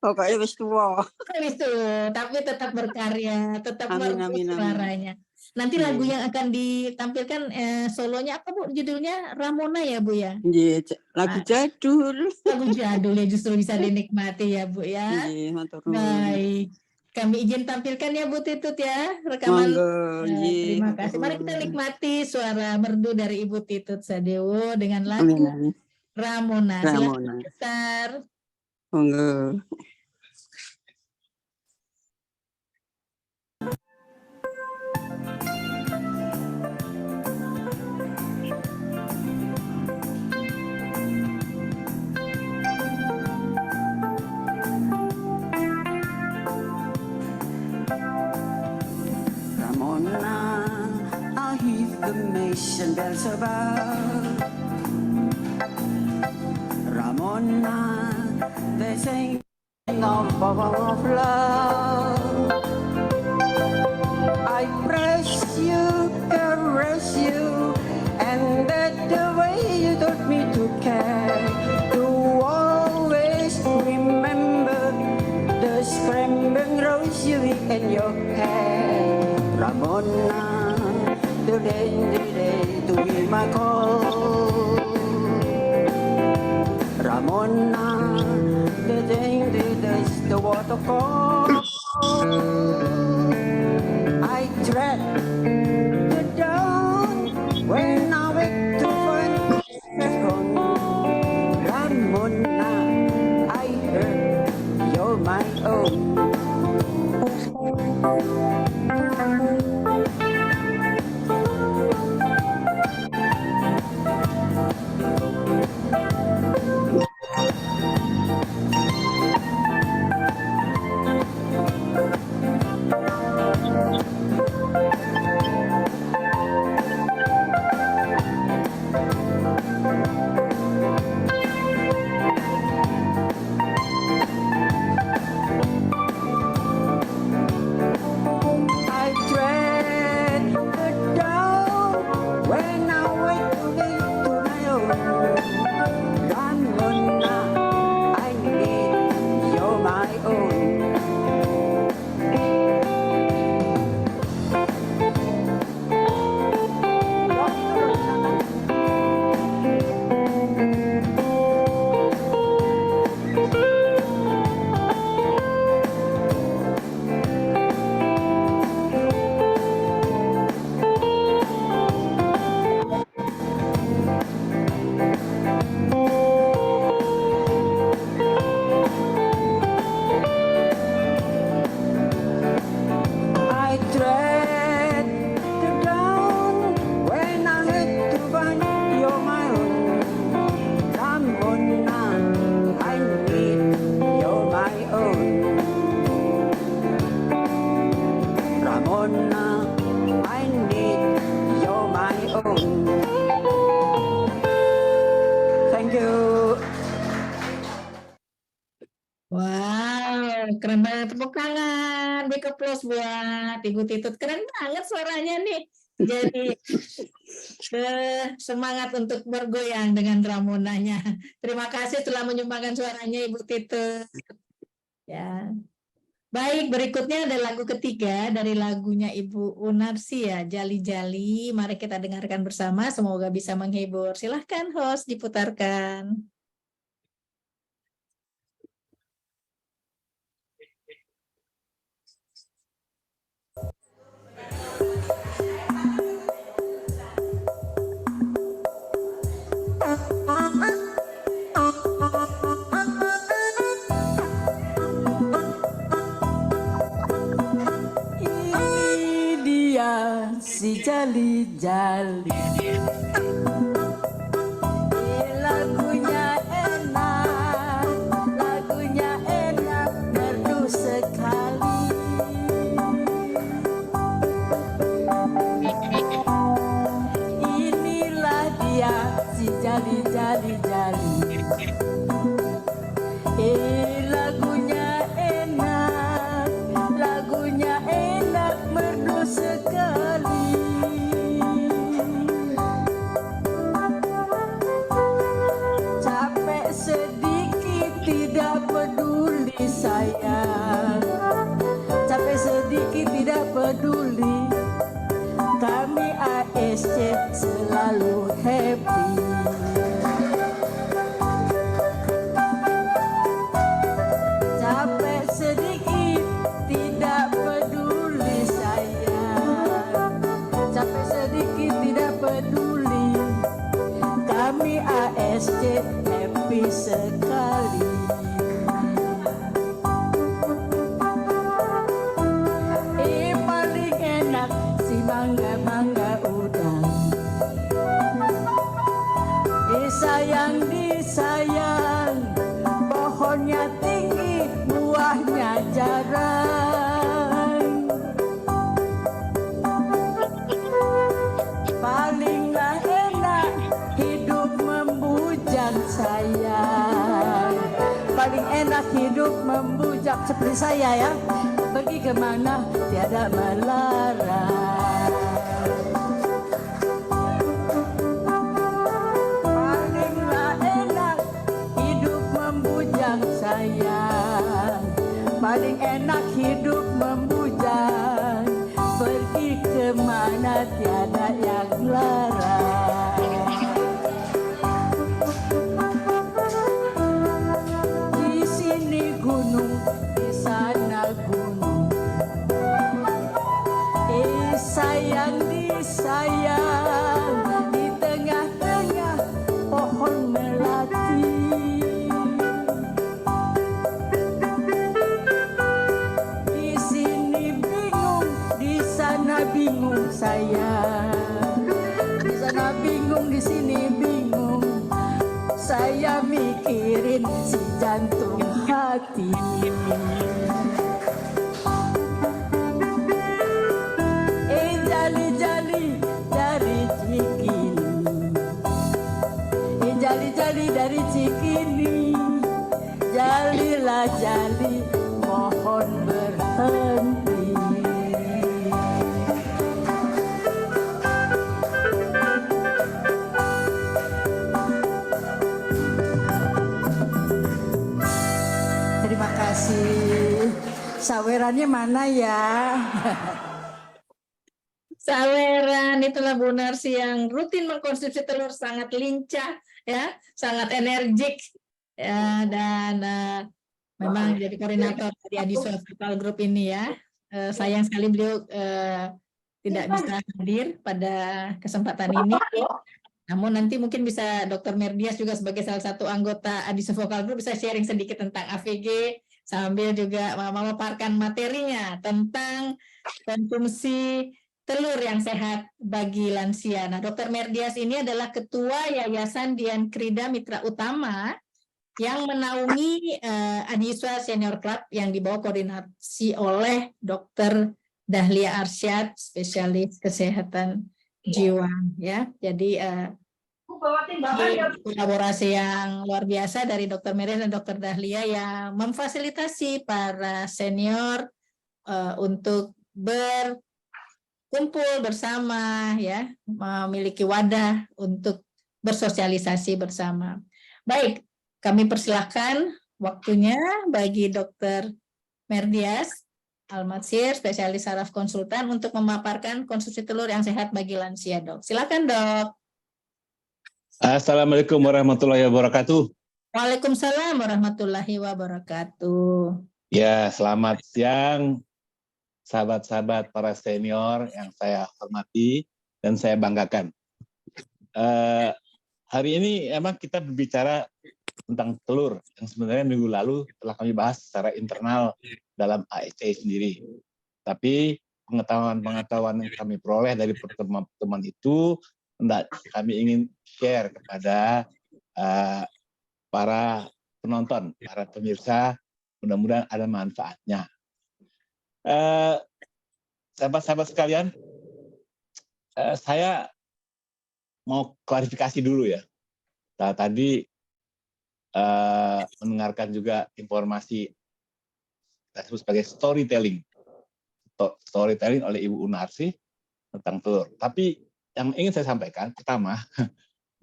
Pokoknya wis tua. Itu, tapi tetap berkarya, tetap Amin, merdu amin, amin. suaranya. Nanti lagu yang akan ditampilkan solonya apa, Bu? Judulnya Ramona ya, Bu ya? Nggih, lagu jadul. Lagu jadul ya, justru bisa dinikmati ya, Bu ya. Nggih, matur nuwun. Baik, kami izin tampilkan ya, Bu Titut ya, rekaman. Monggo, nggih. Terima kasih. Mari kita nikmati suara merdu dari Ibu Titut Sadewo dengan lagu Amin, amin. Ramona. Ramona. Silakan Ustaz. Monggo. Ramona, I hear the mission bells above. Ramona, they sing of love. I press you, caress you, and that's the way you taught me to care. To always remember the scrambling rosary in your hair. Ramona, today to be my call. Ramona, the day waterfall. I tread the dawn when I wake to find it's gone. Ramona, I heard you're my own. I tread the dawn when I wake to my own. Ramona, I need you're my own. I tread the dawn when I hit to find you're my own. Ramona, I need you're my own. Ramona, I need you're my own. Thank you. Wow, keren banget. Tepuk tangan, big applause buat Ibu Titut. Keren banget suaranya nih. Jadi semangat untuk bergoyang dengan Ramonanya. Terima kasih telah menyumbangkan suaranya Ibu Titut. Ya. Baik, berikutnya ada lagu ketiga dari lagunya Ibu Unarsi ya, Jali Jali. Mari kita dengarkan bersama, semoga bisa menghibur. Silahkan host diputarkan. Ini dia si jali-jali. Lagunya enak, merdu sekali. Inilah dia si jali-jali-jali. Lagunya enak, merdu sekali. Capek sedikit tidak peduli sayang. Capek sedikit tidak peduli. Kami ASC selalu happy. Capek sedikit tidak peduli sayang. Capek sedikit tidak peduli. Kami ASC happy sekali. Paling enak si mangga udang. Disayang, pohonnya tinggi, buahnya jarang. Palinglah enak hidup membujang sayang. Paling enak hidup membujak seperti saya ya. Pergi kemana tiada melarang. Palinglah enak hidup membujang sayang. Paling enak hidup membujang. Pergi kemana tiada yang larang. Di sini gunung, di sana gunung. Sayang disayang di tengah-tengah pohon melati. Di sini bingung, di sana bingung sayang. Di sana bingung, di sini bingung. Saya mikirin si jantung hati. Jali-jali dari Cikini, jali-jali dari Cikini, jalilah jali mohon berhenti. Terima kasih. Sawerannya mana ya? Saweran itulah Bu Narsi yang rutin mengkonsumsi telur, sangat lincah ya, sangat energik ya, dan memang jadi koordinator dari Adiswa Vokal Group ini ya. Sayang sekali beliau tidak bisa hadir pada kesempatan ini. Namun nanti mungkin bisa Dr. Merdias juga sebagai salah satu anggota Adiswa Vokal Group bisa sharing sedikit tentang AVG sambil juga memaparkan materinya tentang konsumsi telur yang sehat bagi lansia. Nah, Dr. Merdias ini adalah Ketua Yayasan Dian Krida Mitra Utama yang menaungi Adiswa Senior Club yang dibawa koordinasi oleh Dr. Dahlia Arsyad, spesialis kesehatan jiwa. Ya, jadi kolaborasi yang luar biasa dari Dr. Merdias dan Dr. Dahlia yang memfasilitasi para senior untuk kumpul bersama ya, memiliki wadah untuk bersosialisasi bersama. Baik, kami persilahkan waktunya bagi Dr. Merdias Al-Matsir, spesialis saraf konsultan untuk memaparkan konsumsi telur yang sehat bagi lansia, Dok. Silakan, Dok. Assalamualaikum warahmatullahi wabarakatuh. Waalaikumsalam warahmatullahi wabarakatuh. Ya, selamat siang sahabat-sahabat para senior yang saya hormati dan saya banggakan. Hari ini emang kita berbicara tentang telur yang sebenarnya minggu lalu telah kami bahas secara internal dalam AEC sendiri. Tapi pengetahuan-pengetahuan yang kami peroleh dari pertemuan itu kami ingin share kepada para penonton, para pemirsa, mudah-mudahan ada manfaatnya. Sahabat-sahabat sekalian, saya mau klarifikasi dulu ya. Tadi mendengarkan juga informasi kita sebut sebagai storytelling oleh Ibu Unarsi tentang telur. Tapi yang ingin saya sampaikan pertama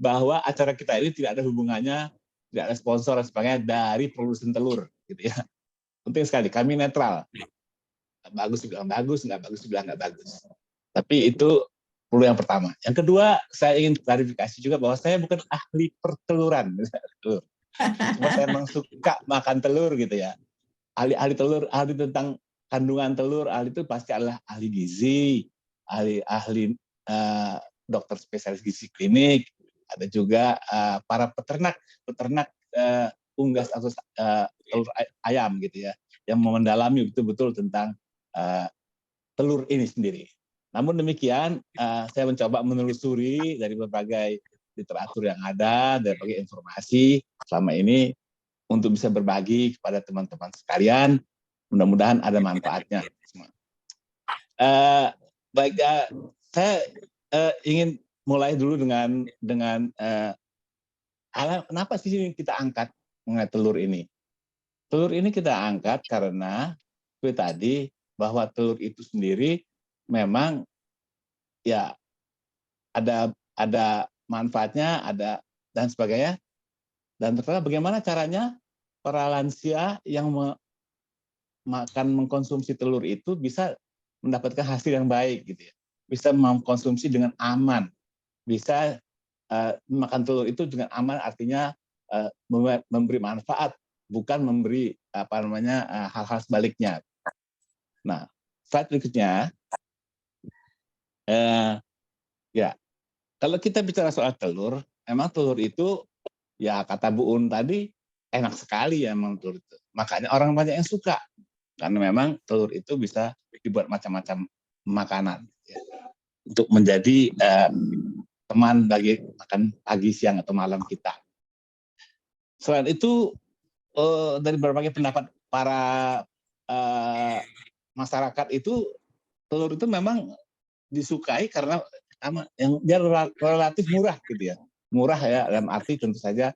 bahwa acara kita ini tidak ada hubungannya, tidak ada sponsor dan sebagainya dari produsen telur, gitu ya. Penting sekali, kami netral. Bagus dibilang bagus, nggak bagus dibilang nggak bagus. Tapi itu perlu yang pertama. Yang kedua, saya ingin klarifikasi juga bahwa saya bukan ahli perteluran. Cuma saya memang suka makan telur gitu ya. Ahli telur, ahli tentang kandungan telur, ahli itu pasti adalah ahli gizi, ahli dokter spesialis gizi klinik, ada juga para peternak unggas atau telur ayam gitu ya, yang mendalami betul-betul tentang telur ini sendiri. Namun demikian, saya mencoba menelusuri dari berbagai literatur yang ada, dari berbagai informasi selama ini untuk bisa berbagi kepada teman-teman sekalian. Mudah-mudahan ada manfaatnya. Baik, saya ingin mulai dulu dengan kenapa sih kita angkat mengenai telur ini? Telur ini kita angkat karena seperti tadi bahwa telur itu sendiri memang ya ada manfaatnya, ada dan sebagainya. Dan ternyata bagaimana caranya para lansia yang mengkonsumsi telur itu bisa mendapatkan hasil yang baik gitu ya. Bisa mengkonsumsi dengan aman. Bisa makan telur itu dengan aman, artinya memberi manfaat bukan memberi hal-hal sebaliknya. Nah, slide berikutnya, ya kalau kita bicara soal telur, emang telur itu ya kata Bu Un tadi enak sekali ya emang telur itu. Makanya orang banyak yang suka karena memang telur itu bisa dibuat macam-macam makanan ya, untuk menjadi teman bagi makan pagi, siang atau malam kita. Selain itu dari berbagai pendapat para masyarakat itu telur itu memang disukai karena yang dia relatif murah gitu ya. Murah ya dalam arti tentu saja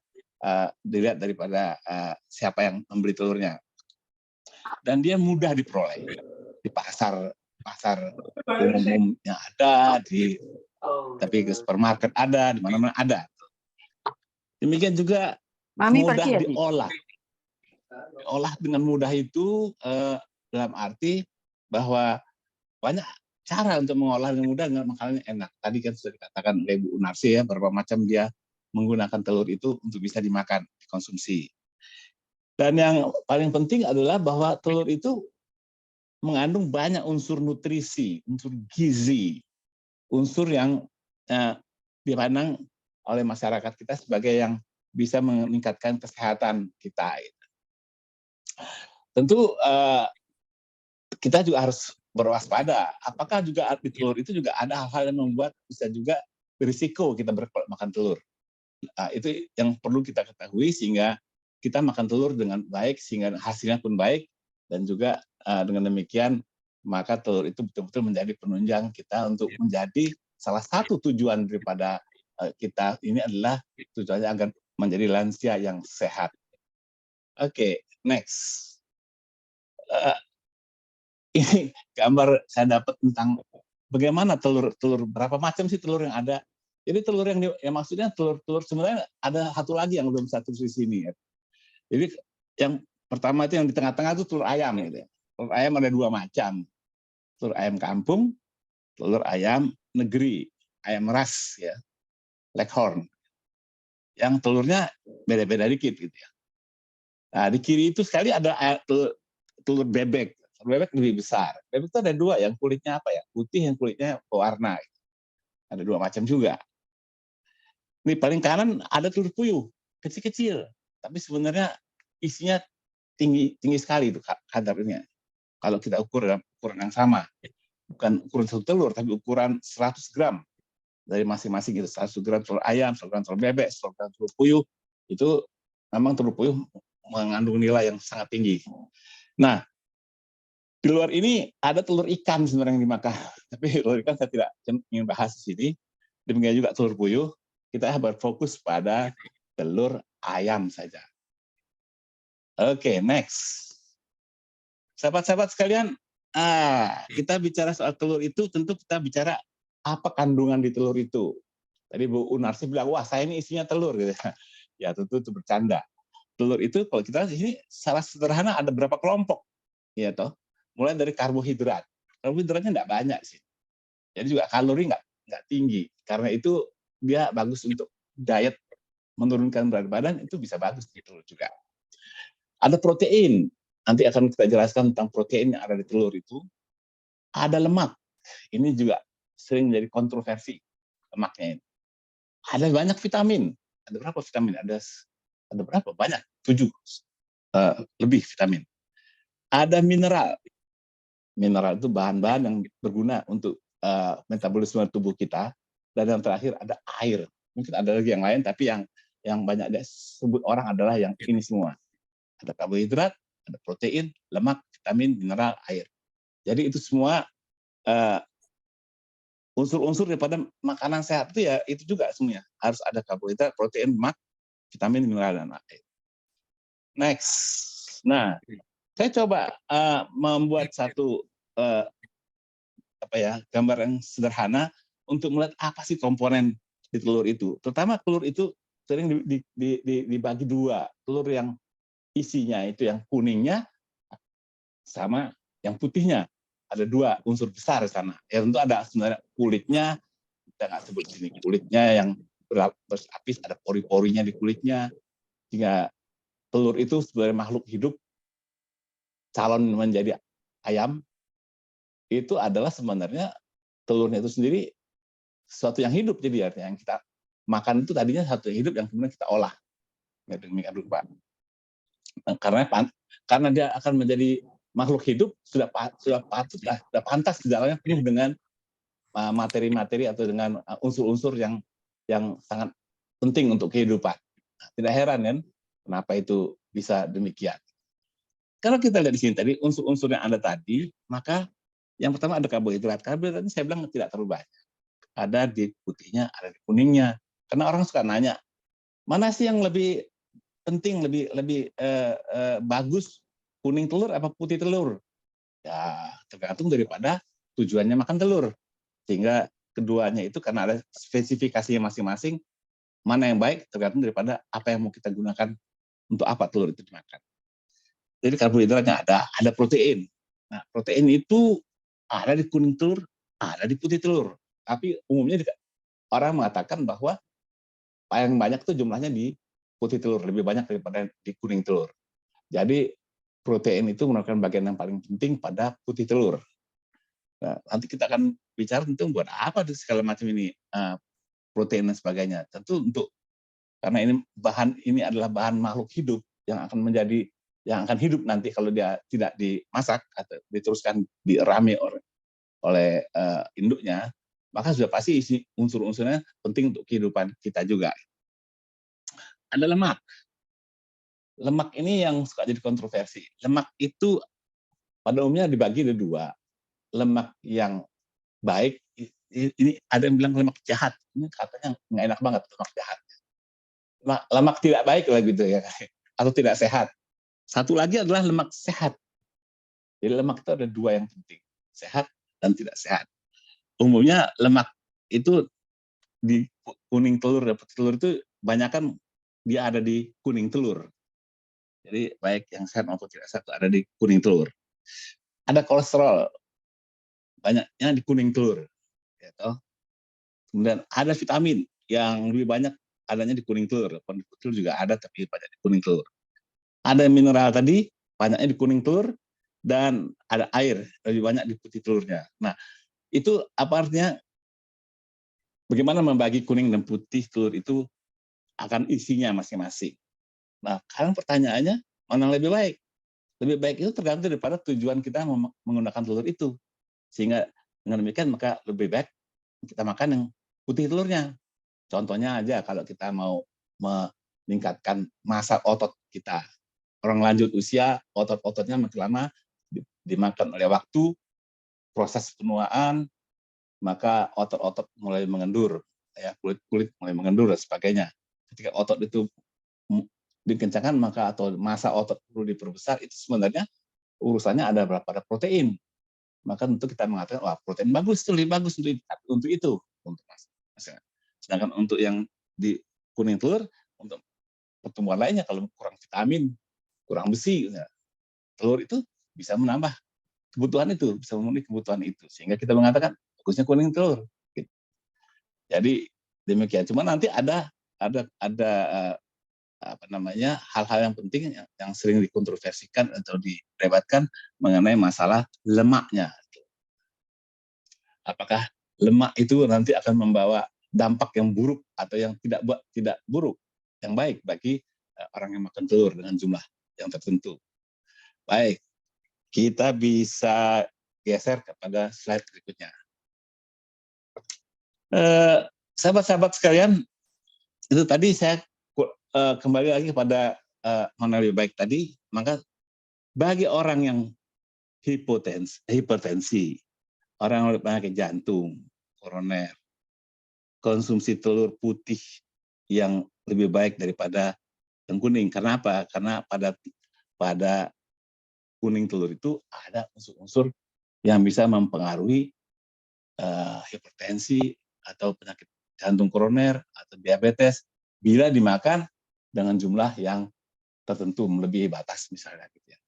dilihat daripada siapa yang membeli telurnya. Dan dia mudah diperoleh di pasar umum yang ada, tapi ke supermarket ada, di mana-mana ada. Demikian juga mudah diolah. Diolah dengan mudah itu dalam arti bahwa banyak cara untuk mengolah dengan mudah, makanannya enak. Tadi kan sudah dikatakan oleh Bu Unarsi ya, berapa macam dia menggunakan telur itu untuk bisa dimakan, dikonsumsi. Dan yang paling penting adalah bahwa telur itu mengandung banyak unsur nutrisi, unsur gizi, unsur yang dipandang oleh masyarakat kita sebagai yang bisa meningkatkan kesehatan kita. Tentu kita juga harus berwaspada. Apakah juga di telur itu juga ada hal-hal yang membuat bisa juga berisiko kita makan telur. Itu yang perlu kita ketahui sehingga kita makan telur dengan baik sehingga hasilnya pun baik, dan juga dengan demikian maka telur itu betul-betul menjadi penunjang kita untuk menjadi salah satu tujuan daripada kita ini adalah tujuannya agar menjadi lansia yang sehat. Oke, next. Ini gambar saya dapat tentang bagaimana telur berapa macam sih telur yang ada. Jadi telur yang maksudnya telur sebenarnya ada satu lagi yang belum saya tulis di sini ya. Jadi yang pertama itu yang di tengah-tengah itu telur ayam gitu ya. Telur ayam ada dua macam. Telur ayam kampung, telur ayam negeri, ayam ras ya. Leghorn. Yang telurnya beda-beda dikit gitu ya. Nah, di kiri itu sekali ada telur bebek. Telur bebek lebih besar. Bebek itu ada dua, yang kulitnya apa ya? Putih, yang kulitnya pewarna. Ada dua macam juga. Ini paling kanan ada telur puyuh, kecil-kecil. Tapi sebenarnya isinya tinggi sekali itu kadarnya. Kalau kita ukur dalam ukuran yang sama. Bukan ukuran satu telur, tapi ukuran 100 gram. Dari masing-masing gitu, 100 gram telur ayam, 100 gram telur bebek, 100 gram telur puyuh. Itu memang telur puyuh mengandung nilai yang sangat tinggi. Nah, di luar ini ada telur ikan sebenarnya yang dimakan. Tapi telur ikan saya tidak ingin bahas di sini. Demikian juga telur puyuh, kita berfokus pada telur ayam saja. Oke, next. Sahabat-sahabat sekalian, kita bicara soal telur itu, tentu kita bicara apa kandungan di telur itu. Tadi Bu Unarsi bilang, wah saya ini isinya telur. Gitu. Ya tentu itu bercanda. Telur itu kalau kita lihat di sini, secara sederhana ada berapa kelompok. Ya toh. Mulai dari karbohidrat. Karbohidratnya tidak banyak sih. Jadi juga kalori nggak tinggi. Karena itu dia bagus untuk diet, menurunkan berat badan, itu bisa bagus di telur juga. Ada protein, nanti akan kita jelaskan tentang protein yang ada di telur itu. Ada lemak, ini juga sering jadi kontroversi lemaknya ini. Ada banyak vitamin, ada berapa vitamin? Ada berapa? Banyak, 7 lebih vitamin. Ada mineral, mineral itu bahan-bahan yang berguna untuk metabolisme tubuh kita. Dan yang terakhir ada air. Mungkin ada lagi yang lain, tapi yang banyak disebut orang adalah yang ini semua. Ada karbohidrat, ada protein, lemak, vitamin, mineral, air. Jadi itu semua unsur-unsur daripada makanan sehat itu ya itu juga semuanya. Harus ada karbohidrat, protein, lemak, vitamin, mineral, dan air. Next. Nah, saya coba membuat satu gambar yang sederhana untuk melihat apa sih komponen di telur itu. Terutama telur itu sering dibagi dua. Telur yang isinya itu yang kuningnya sama yang putihnya. Ada dua unsur besar di sana. Ya tentu ada sebenarnya kulitnya, kita nggak sebut di sini kulitnya yang berlapis, ada pori-porinya di kulitnya, sehingga telur itu sebagai makhluk hidup, calon menjadi ayam, itu adalah sebenarnya telurnya itu sendiri sesuatu yang hidup. Jadi artinya yang kita makan itu tadinya satu yang hidup yang kemudian kita olah. Demikian rupa. Karena dia akan menjadi makhluk hidup, sudah patut lah, sudah pantas di dalamnya penuh dengan materi-materi atau dengan unsur-unsur yang sangat penting untuk kehidupan. Nah, tidak heran kan kenapa itu bisa demikian. Kalau kita lihat di sini tadi unsur-unsur yang ada tadi, maka yang pertama ada karbohidrat. Karbohidrat ini saya bilang tidak terlalu banyak. Ada di putihnya, ada di kuningnya. Karena orang suka nanya, mana sih yang lebih penting, lebih bagus, kuning telur apa putih telur? Ya tergantung daripada tujuannya makan telur. Sehingga keduanya itu karena ada spesifikasinya masing-masing, mana yang baik tergantung daripada apa yang mau kita gunakan untuk apa telur itu dimakan. Jadi karbohidratnya ada protein. Nah, protein itu ada di kuning telur, ada di putih telur. Tapi umumnya orang mengatakan bahwa paling banyak itu jumlahnya di putih telur, lebih banyak daripada di kuning telur. Jadi protein itu merupakan bagian yang paling penting pada putih telur. Nah, nanti kita akan bicara tentu buat apa segala macam ini protein dan sebagainya. Tentu karena ini adalah bahan makhluk hidup yang akan hidup nanti kalau dia tidak dimasak atau diteruskan dirami oleh induknya, maka sudah pasti isi unsur-unsurnya penting untuk kehidupan kita juga. Ada lemak. Lemak ini yang suka jadi kontroversi. Lemak itu pada umumnya dibagi ada dua. Lemak yang baik, ini ada yang bilang lemak jahat. Ini katanya nggak enak banget, lemak jahat. Lemak tidak baik lah gitu ya, atau tidak sehat. Satu lagi adalah lemak sehat. Jadi lemak itu ada dua yang penting, sehat dan tidak sehat. Umumnya lemak itu di kuning telur dan putih telur itu banyakan dia ada di kuning telur. Jadi baik yang sehat maupun tidak sehat ada di kuning telur. Ada kolesterol, banyaknya di kuning telur. Gitu. Kemudian ada vitamin yang lebih banyak adanya di kuning telur. Di putih telur juga ada tapi banyak di kuning telur. Ada mineral tadi banyaknya di kuning telur dan ada air lebih banyak di putih telurnya. Nah, itu apa artinya? Bagaimana membagi kuning dan putih telur itu akan isinya masing-masing. Nah, sekarang pertanyaannya mana yang lebih baik? Lebih baik itu tergantung daripada tujuan kita menggunakan telur itu. Sehingga dengan demikian maka lebih baik kita makan yang putih telurnya. Contohnya aja kalau kita mau meningkatkan massa otot kita. Orang lanjut usia, otot-ototnya makin lama dimakan oleh waktu, proses penuaan, maka otot-otot mulai mengendur, ya kulit mulai mengendur dan sebagainya. Ketika otot itu dikencangkan maka atau massa otot perlu diperbesar, itu sebenarnya urusannya ada pada protein. Maka tentu kita mengatakan wah protein bagus, itu lebih bagus untuk itu, untuk sedangkan untuk yang di kuning telur untuk pertumbuhan lainnya kalau kurang vitamin, kurang besi, ya, telur itu bisa menambah kebutuhan itu, bisa memenuhi kebutuhan itu, sehingga kita mengatakan bagusnya kuning telur. Gitu. Jadi demikian. Cuma nanti ada apa namanya hal-hal yang penting yang sering dikontroversikan atau didebatkan mengenai masalah lemaknya. Apakah lemak itu nanti akan membawa dampak yang buruk atau yang tidak buruk, yang baik bagi orang yang makan telur dengan jumlah yang tertentu. Baik, kita bisa geser kepada slide berikutnya. Sahabat-sahabat sekalian, itu tadi saya kembali lagi kepada mana lebih baik tadi, maka bagi orang yang hipertensi, orang yang penyakit jantung, koroner, konsumsi telur putih yang lebih baik daripada yang kuning. Karena apa? Karena pada kuning telur itu ada unsur-unsur yang bisa mempengaruhi hipertensi atau penyakit jantung koroner atau diabetes bila dimakan dengan jumlah yang tertentu melebihi batas misalnya gitu ya.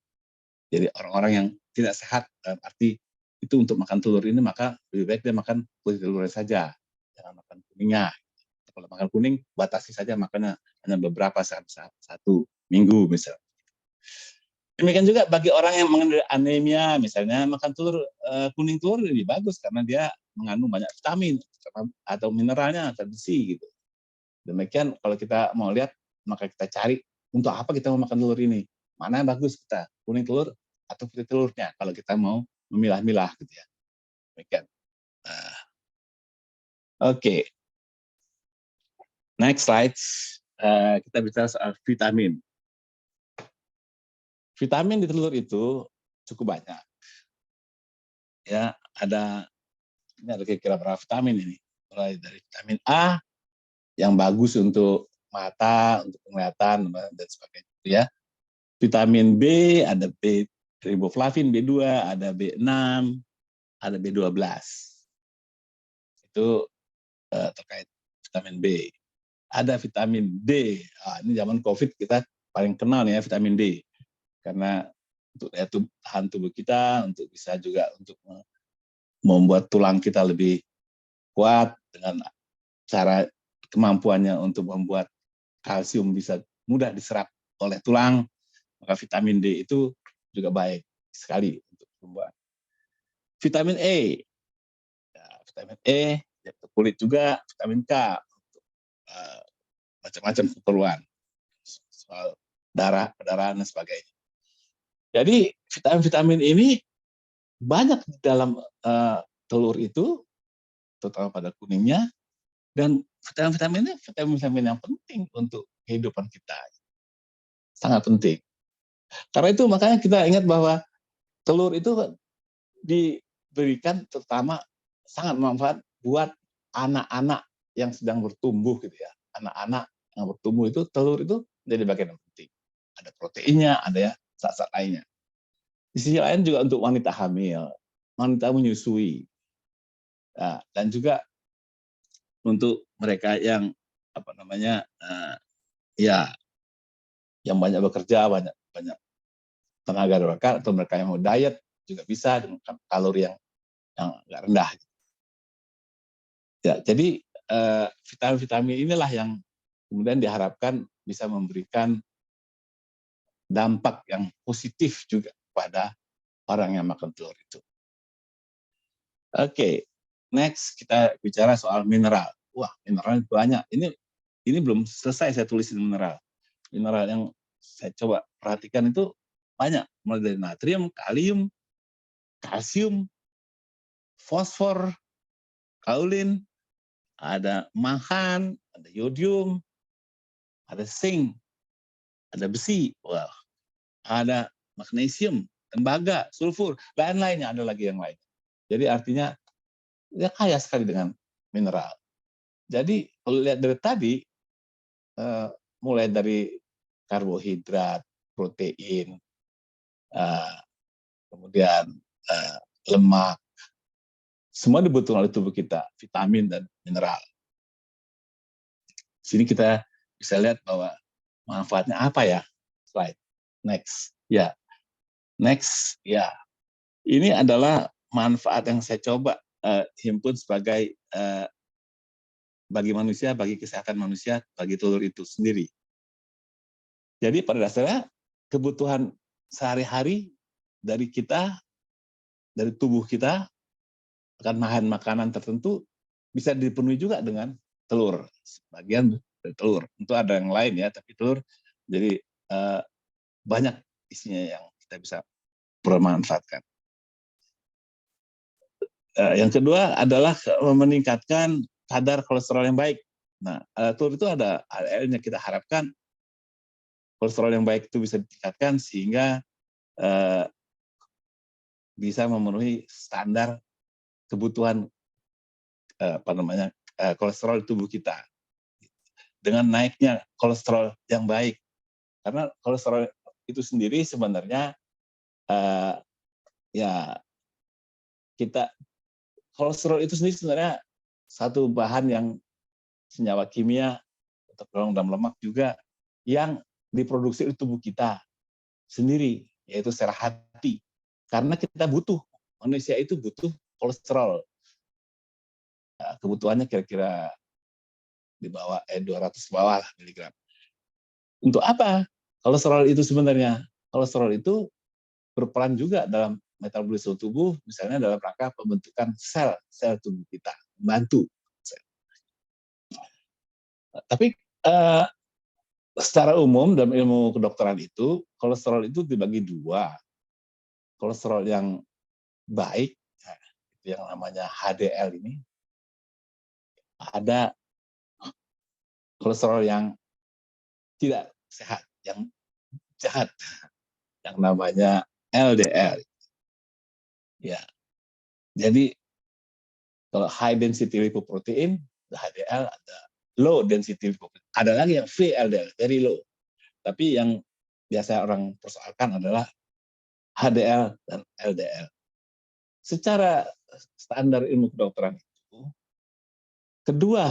Jadi orang-orang yang tidak sehat arti itu untuk makan telur ini maka lebih baik dia makan putih telurnya saja, jangan makan kuningnya. Kalau makan kuning batasi saja makannya hanya beberapa satu minggu misalnya. Demikian juga bagi orang yang mengalami anemia, misalnya makan telur kuning telur lebih bagus karena dia mengandung banyak vitamin atau mineralnya atau besi gitu. Demikian kalau kita mau lihat, maka kita cari untuk apa kita mau makan telur ini, mana yang bagus kita, kuning telur atau putih telurnya kalau kita mau memilah-milah gitu ya. Demikian. Oke. Next slide. Kita bicara soal vitamin. Vitamin di telur itu cukup banyak. Ya, ini ada kira-kira berapa vitamin ini? Mulai dari vitamin A yang bagus untuk mata, untuk penglihatan dan sebagainya ya. Vitamin B ada riboflavin B2, ada B6, ada B12. Itu terkait vitamin B. Ada vitamin D. Ini zaman COVID kita paling kenal ya vitamin D. Karena untuk daya tahan tubuh kita, untuk bisa juga untuk membuat tulang kita lebih kuat dengan cara kemampuannya untuk membuat kalsium bisa mudah diserap oleh tulang, maka vitamin D itu juga baik sekali untuk membuat. Vitamin E, vitamin E untuk kulit juga, vitamin K untuk macam-macam keperluan soal darah, pendarahan dan sebagainya. Jadi vitamin-vitamin ini banyak di dalam telur itu, terutama pada kuningnya, dan vitamin-vitamin ini vitamin-vitamin yang penting untuk kehidupan kita. Sangat penting. Karena itu makanya kita ingat bahwa telur itu diberikan terutama sangat bermanfaat buat anak-anak yang sedang bertumbuh gitu ya. Anak-anak yang bertumbuh itu telur itu menjadi bagian yang penting. Ada proteinnya, ada ya zat-zat lainnya. Di sisi lain juga untuk wanita hamil, wanita menyusui, dan juga untuk mereka yang yang banyak bekerja, banyak tenaga bekerja, atau mereka yang mau diet juga bisa dengan kalori yang agak rendah. Ya, jadi vitamin-vitamin inilah yang kemudian diharapkan bisa memberikan dampak yang positif juga pada orang yang makan telur itu. Oke, next kita bicara soal mineral. Wah, mineral banyak. Ini belum selesai saya tulisin mineral. Mineral yang saya coba perhatikan itu banyak, mulai dari natrium, kalium, kalsium, fosfor, kaolin, ada mangan, ada yodium, ada zinc, ada besi, wah, ada magnesium, tembaga, sulfur, lain-lainnya, ada lagi yang lain. Jadi artinya dia kaya sekali dengan mineral. Jadi kalau lihat dari tadi, mulai dari karbohidrat, protein, kemudian lemak, semua dibutuhkan oleh tubuh kita, vitamin dan mineral. Sini kita bisa lihat bahwa manfaatnya apa ya? Slide. Next. Ya. Next. Ya. Ini adalah manfaat yang saya coba himpun sebagai bagi manusia, bagi kesehatan manusia, bagi telur itu sendiri. Jadi pada dasarnya kebutuhan sehari-hari dari kita, dari tubuh kita, akan bahan makanan tertentu bisa dipenuhi juga dengan telur. Sebagian dari telur. Tentu ada yang lain ya, tapi telur jadi banyak isinya yang kita bisa bermanfaatkan. Yang kedua adalah meningkatkan kadar kolesterol yang baik. Nah, telur itu ada LDL-nya, kita harapkan kolesterol yang baik itu bisa ditingkatkan sehingga bisa memenuhi standar kebutuhan kolesterol di tubuh kita. Dengan naiknya kolesterol yang baik, karena kolesterol itu sendiri sebenarnya kolesterol itu sendiri sebenarnya satu bahan yang senyawa kimia tergolong dalam lemak juga yang diproduksi oleh tubuh kita sendiri, yaitu serat hati. Karena kita butuh, manusia itu butuh kolesterol. Kebutuhannya kira-kira di bawah 200 bawah miligram. Untuk apa? Kolesterol itu sebenarnya, kolesterol itu berperan juga dalam metabolisme tubuh, misalnya dalam rangka pembentukan sel tubuh kita, membantu. Tapi secara umum dalam ilmu kedokteran itu, kolesterol itu dibagi dua. Kolesterol yang baik, itu yang namanya HDL ini, ada kolesterol yang tidak sehat, yang jahat, yang namanya LDL. Ya, jadi kalau high density lipoprotein, HDL, ada low density lipoprotein, ada lagi yang VLDL, very low. Tapi yang biasa orang persoalkan adalah HDL dan LDL. Secara standar ilmu kedokteran itu, kedua,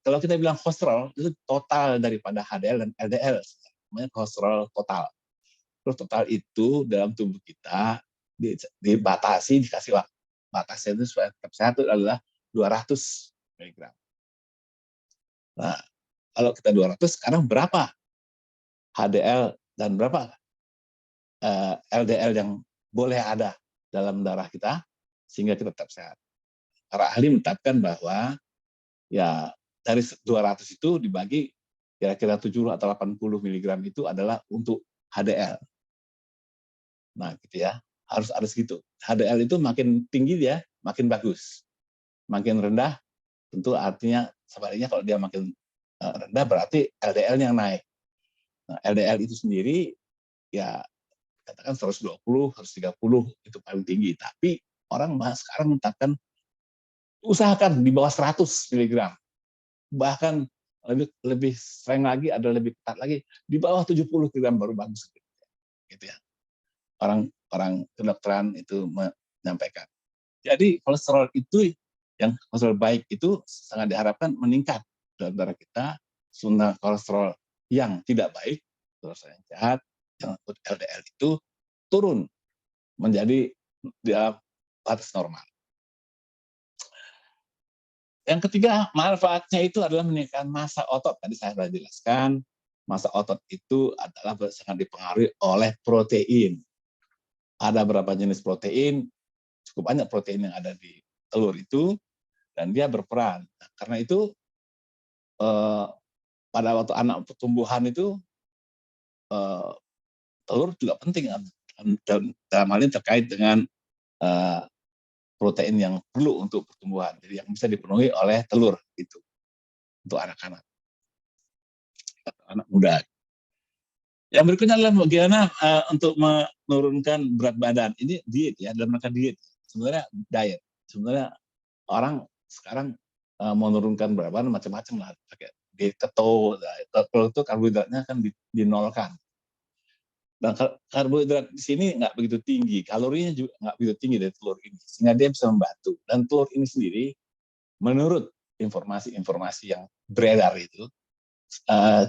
kalau kita bilang kolesterol itu total daripada HDL dan LDL, namanya kolesterol total. Terus total itu dalam tubuh kita dibatasi, dikasih batasnya itu supaya tetap sehat itu adalah 200 mg. Nah, kalau kita 200, sekarang berapa HDL dan berapa LDL yang boleh ada dalam darah kita sehingga kita tetap sehat? Para ahli menetapkan bahwa ya dari 200 itu dibagi kira-kira 70 atau 80 mg itu adalah untuk HDL. Nah, gitu ya. Harus ada segitu. HDL itu makin tinggi dia, makin bagus. Makin rendah, tentu artinya sebaliknya kalau dia makin rendah berarti LDL yang naik. Nah, LDL itu sendiri ya katakan 120, 130 itu paling tinggi. Tapi orang sekarang menetapkan usahakan di bawah 100 mg. Bahkan lebih sering lagi, ada lebih ketat lagi, di bawah 70 mg baru bagus. Gitu ya. Orang kedokteran itu menyampaikan. Jadi kolesterol itu, yang kolesterol baik itu sangat diharapkan meningkat dalam darah kita, sehingga kolesterol yang tidak baik, kolesterol yang jahat, yang LDL itu turun menjadi di batas normal. Yang ketiga, manfaatnya itu adalah meningkatkan massa otot. Tadi saya sudah jelaskan, massa otot itu adalah sangat dipengaruhi oleh protein. Ada beberapa jenis protein, cukup banyak protein yang ada di telur itu, dan dia berperan. Nah, karena itu pada waktu anak pertumbuhan itu telur juga penting dalam hal ini terkait dengan protein yang perlu untuk pertumbuhan, jadi yang bisa dipenuhi oleh telur itu untuk anak-anak atau anak muda. Yang berikutnya adalah bagaimana untuk menurunkan berat badan. Ini diet ya, dalam rangka diet. Sebenarnya diet. Sebenarnya orang sekarang menurunkan berat badan macam-macam lah. Pakai diet keto, kalau itu karbohidratnya kan dinolkan. Dan karbohidrat di sini nggak begitu tinggi, kalorinya juga nggak begitu tinggi dari telur ini, sehingga dia bisa membantu. Dan telur ini sendiri, menurut informasi-informasi yang beredar itu,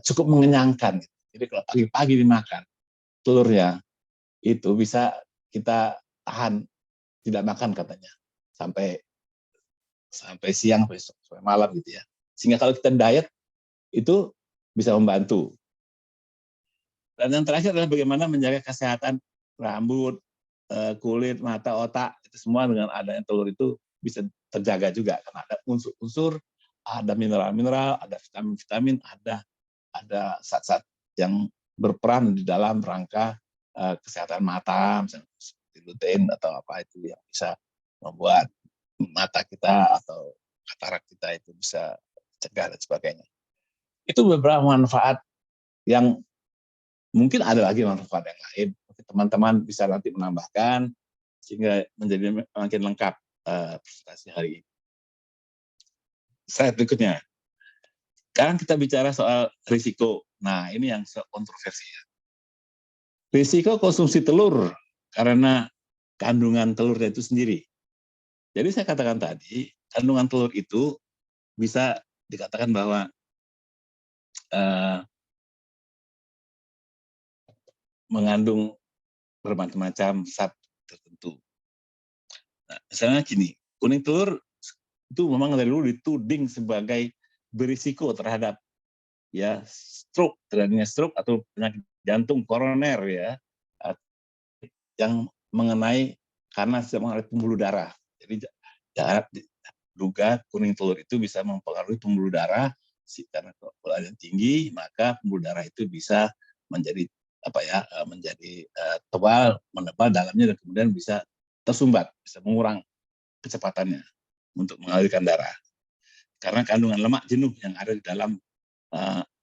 cukup mengenyangkan. Jadi kalau pagi-pagi dimakan telurnya, itu bisa kita tahan tidak makan katanya sampai siang, sampai malam gitu ya. Sehingga kalau kita diet itu bisa membantu. Dan yang terakhir adalah bagaimana menjaga kesehatan rambut, kulit, mata, otak, itu semua dengan adanya telur itu bisa terjaga juga karena ada unsur-unsur, ada mineral-mineral, ada vitamin-vitamin, ada zat-zat yang berperan di dalam rangka kesehatan mata, misalnya seperti lutein atau apa itu yang bisa membuat mata kita atau katarak kita itu bisa cegah dan sebagainya. Itu beberapa manfaat yang mungkin ada lagi manfaat yang lain. Teman-teman bisa nanti menambahkan sehingga menjadi makin lengkap presentasi hari ini. Slide berikutnya. Sekarang kita bicara soal risiko. Nah, ini yang kontroversial. Risiko konsumsi telur karena kandungan telurnya itu sendiri. Jadi saya katakan tadi, kandungan telur itu bisa dikatakan bahwa mengandung berbagai macam zat tertentu. Nah, misalnya gini, kuning telur itu memang dari dulu dituding sebagai berisiko terhadap ya stroke, terjadinya stroke atau penyakit jantung koroner ya, yang mengenai karena mengenai pembuluh darah. Jadi jangan duga kuning telur itu bisa mempengaruhi pembuluh darah. Karena kalau yang tinggi, maka pembuluh darah itu bisa menjadi menjadi tebal, menebal dalamnya, dan kemudian bisa tersumbat, bisa mengurang kecepatannya untuk mengalirkan darah. Karena kandungan lemak jenuh yang ada di dalam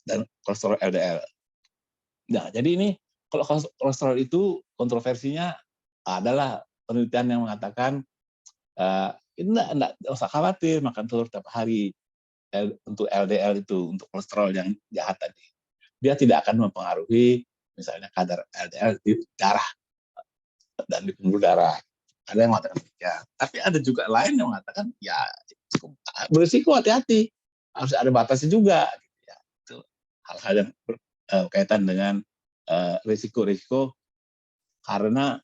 dan kolesterol LDL. Nah, jadi ini kalau kolesterol itu kontroversinya adalah penelitian yang mengatakan enggak usah khawatir makan telur tiap hari untuk LDL itu, untuk kolesterol yang jahat tadi. Dia tidak akan mempengaruhi misalnya kadar LDL di darah dan di pembuluh darah. Ada yang mengatakan ya, tapi ada juga lain yang mengatakan ya berisiko, hati-hati, harus ada batasnya juga. Ya, itu hal-hal yang berkaitan dengan risiko-risiko karena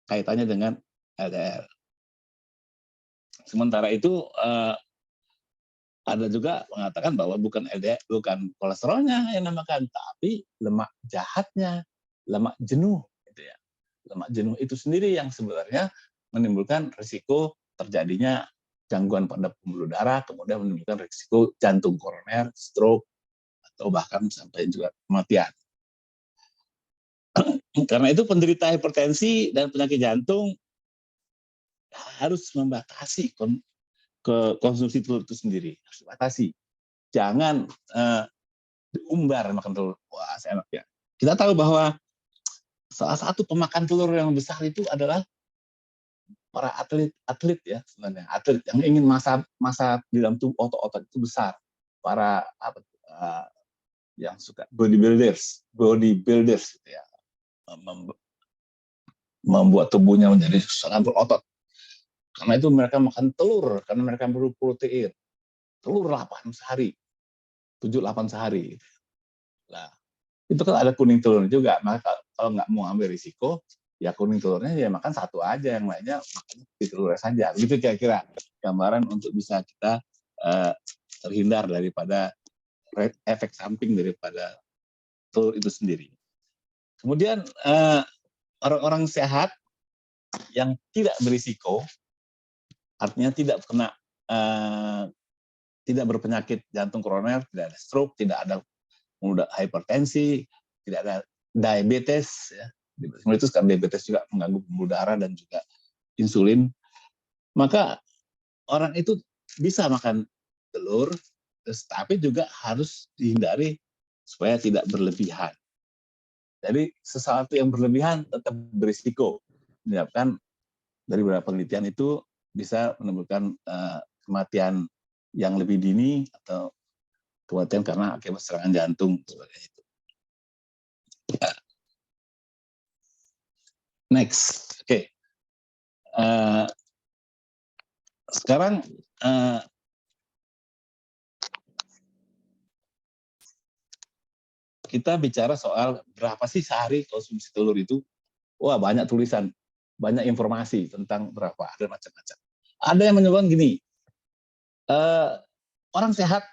kaitannya dengan LDL. Sementara itu ada juga mengatakan bahwa bukan LDL, bukan kolesterolnya yang namakan, tapi lemak jahatnya, lemak jenuh, gitu ya. Lemak jenuh itu sendiri yang sebenarnya menimbulkan risiko terjadinya gangguan pada pembuluh darah, kemudian menimbulkan risiko jantung koroner, stroke, atau bahkan sampai juga kematian. Karena itu penderita hipertensi dan penyakit jantung harus membatasi konsumsi telur itu sendiri, harus dibatasi. Jangan diumbar makan telur. Wah, seenak ya. Kita tahu bahwa salah satu pemakan telur yang besar itu adalah para atlet ya, sebenarnya atlet yang ingin masa di dalam tubuh otot-otot itu besar. Para yang suka bodybuilders gitu ya, membuat tubuhnya menjadi sangat berotot. Karena itu mereka makan telur, karena mereka perlu protein. Telur 8 sehari, 7-8 sehari. Nah, itu kan ada kuning telur juga. Maka kalau nggak mau ambil risiko, ya kuning telurnya ya makan satu aja, yang lainnya makan di telurnya saja. Gitu kira-kira gambaran untuk bisa kita terhindar daripada efek samping daripada telur itu sendiri. Kemudian orang-orang sehat yang tidak berisiko, artinya tidak kena, tidak berpenyakit jantung koroner, tidak ada stroke, tidak ada hipertensi, tidak ada diabetes, ya. Itu kan diabetes juga mengganggu pembuluh darah dan juga insulin. Maka orang itu bisa makan telur, tapi juga harus dihindari supaya tidak berlebihan. Jadi sesuatu yang berlebihan tetap berisiko, menyebabkan dari beberapa penelitian itu bisa menimbulkan kematian yang lebih dini atau kematian karena akibat serangan jantung sebagainya itu. Next, oke. Sekarang kita bicara soal berapa sih sehari konsumsi telur itu. Wah, banyak tulisan, banyak informasi tentang berapa, ada macam-macam. Ada yang menyebutkan gini, orang sehat,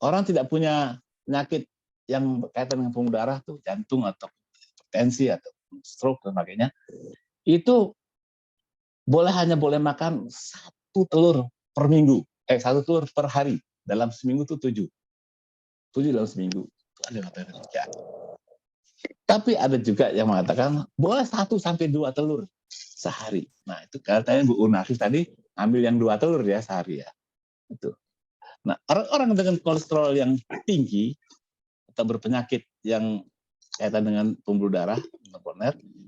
orang tidak punya penyakit yang berkaitan dengan pembuluh darah tuh, jantung atau hipertensi atau stroke dan sebagainya, itu hanya boleh makan 1 telur per minggu, 1 telur per hari, dalam seminggu tuh 7 dalam seminggu. Ada yang mengatakan demikian. Tapi ada juga yang mengatakan boleh 1-2 telur sehari. Nah, itu katanya Bu Unafis tadi ambil yang 2 telur ya sehari ya. Itu. Nah, orang-orang dengan kolesterol yang tinggi atau berpenyakit yang kaitan dengan pembuluh darah,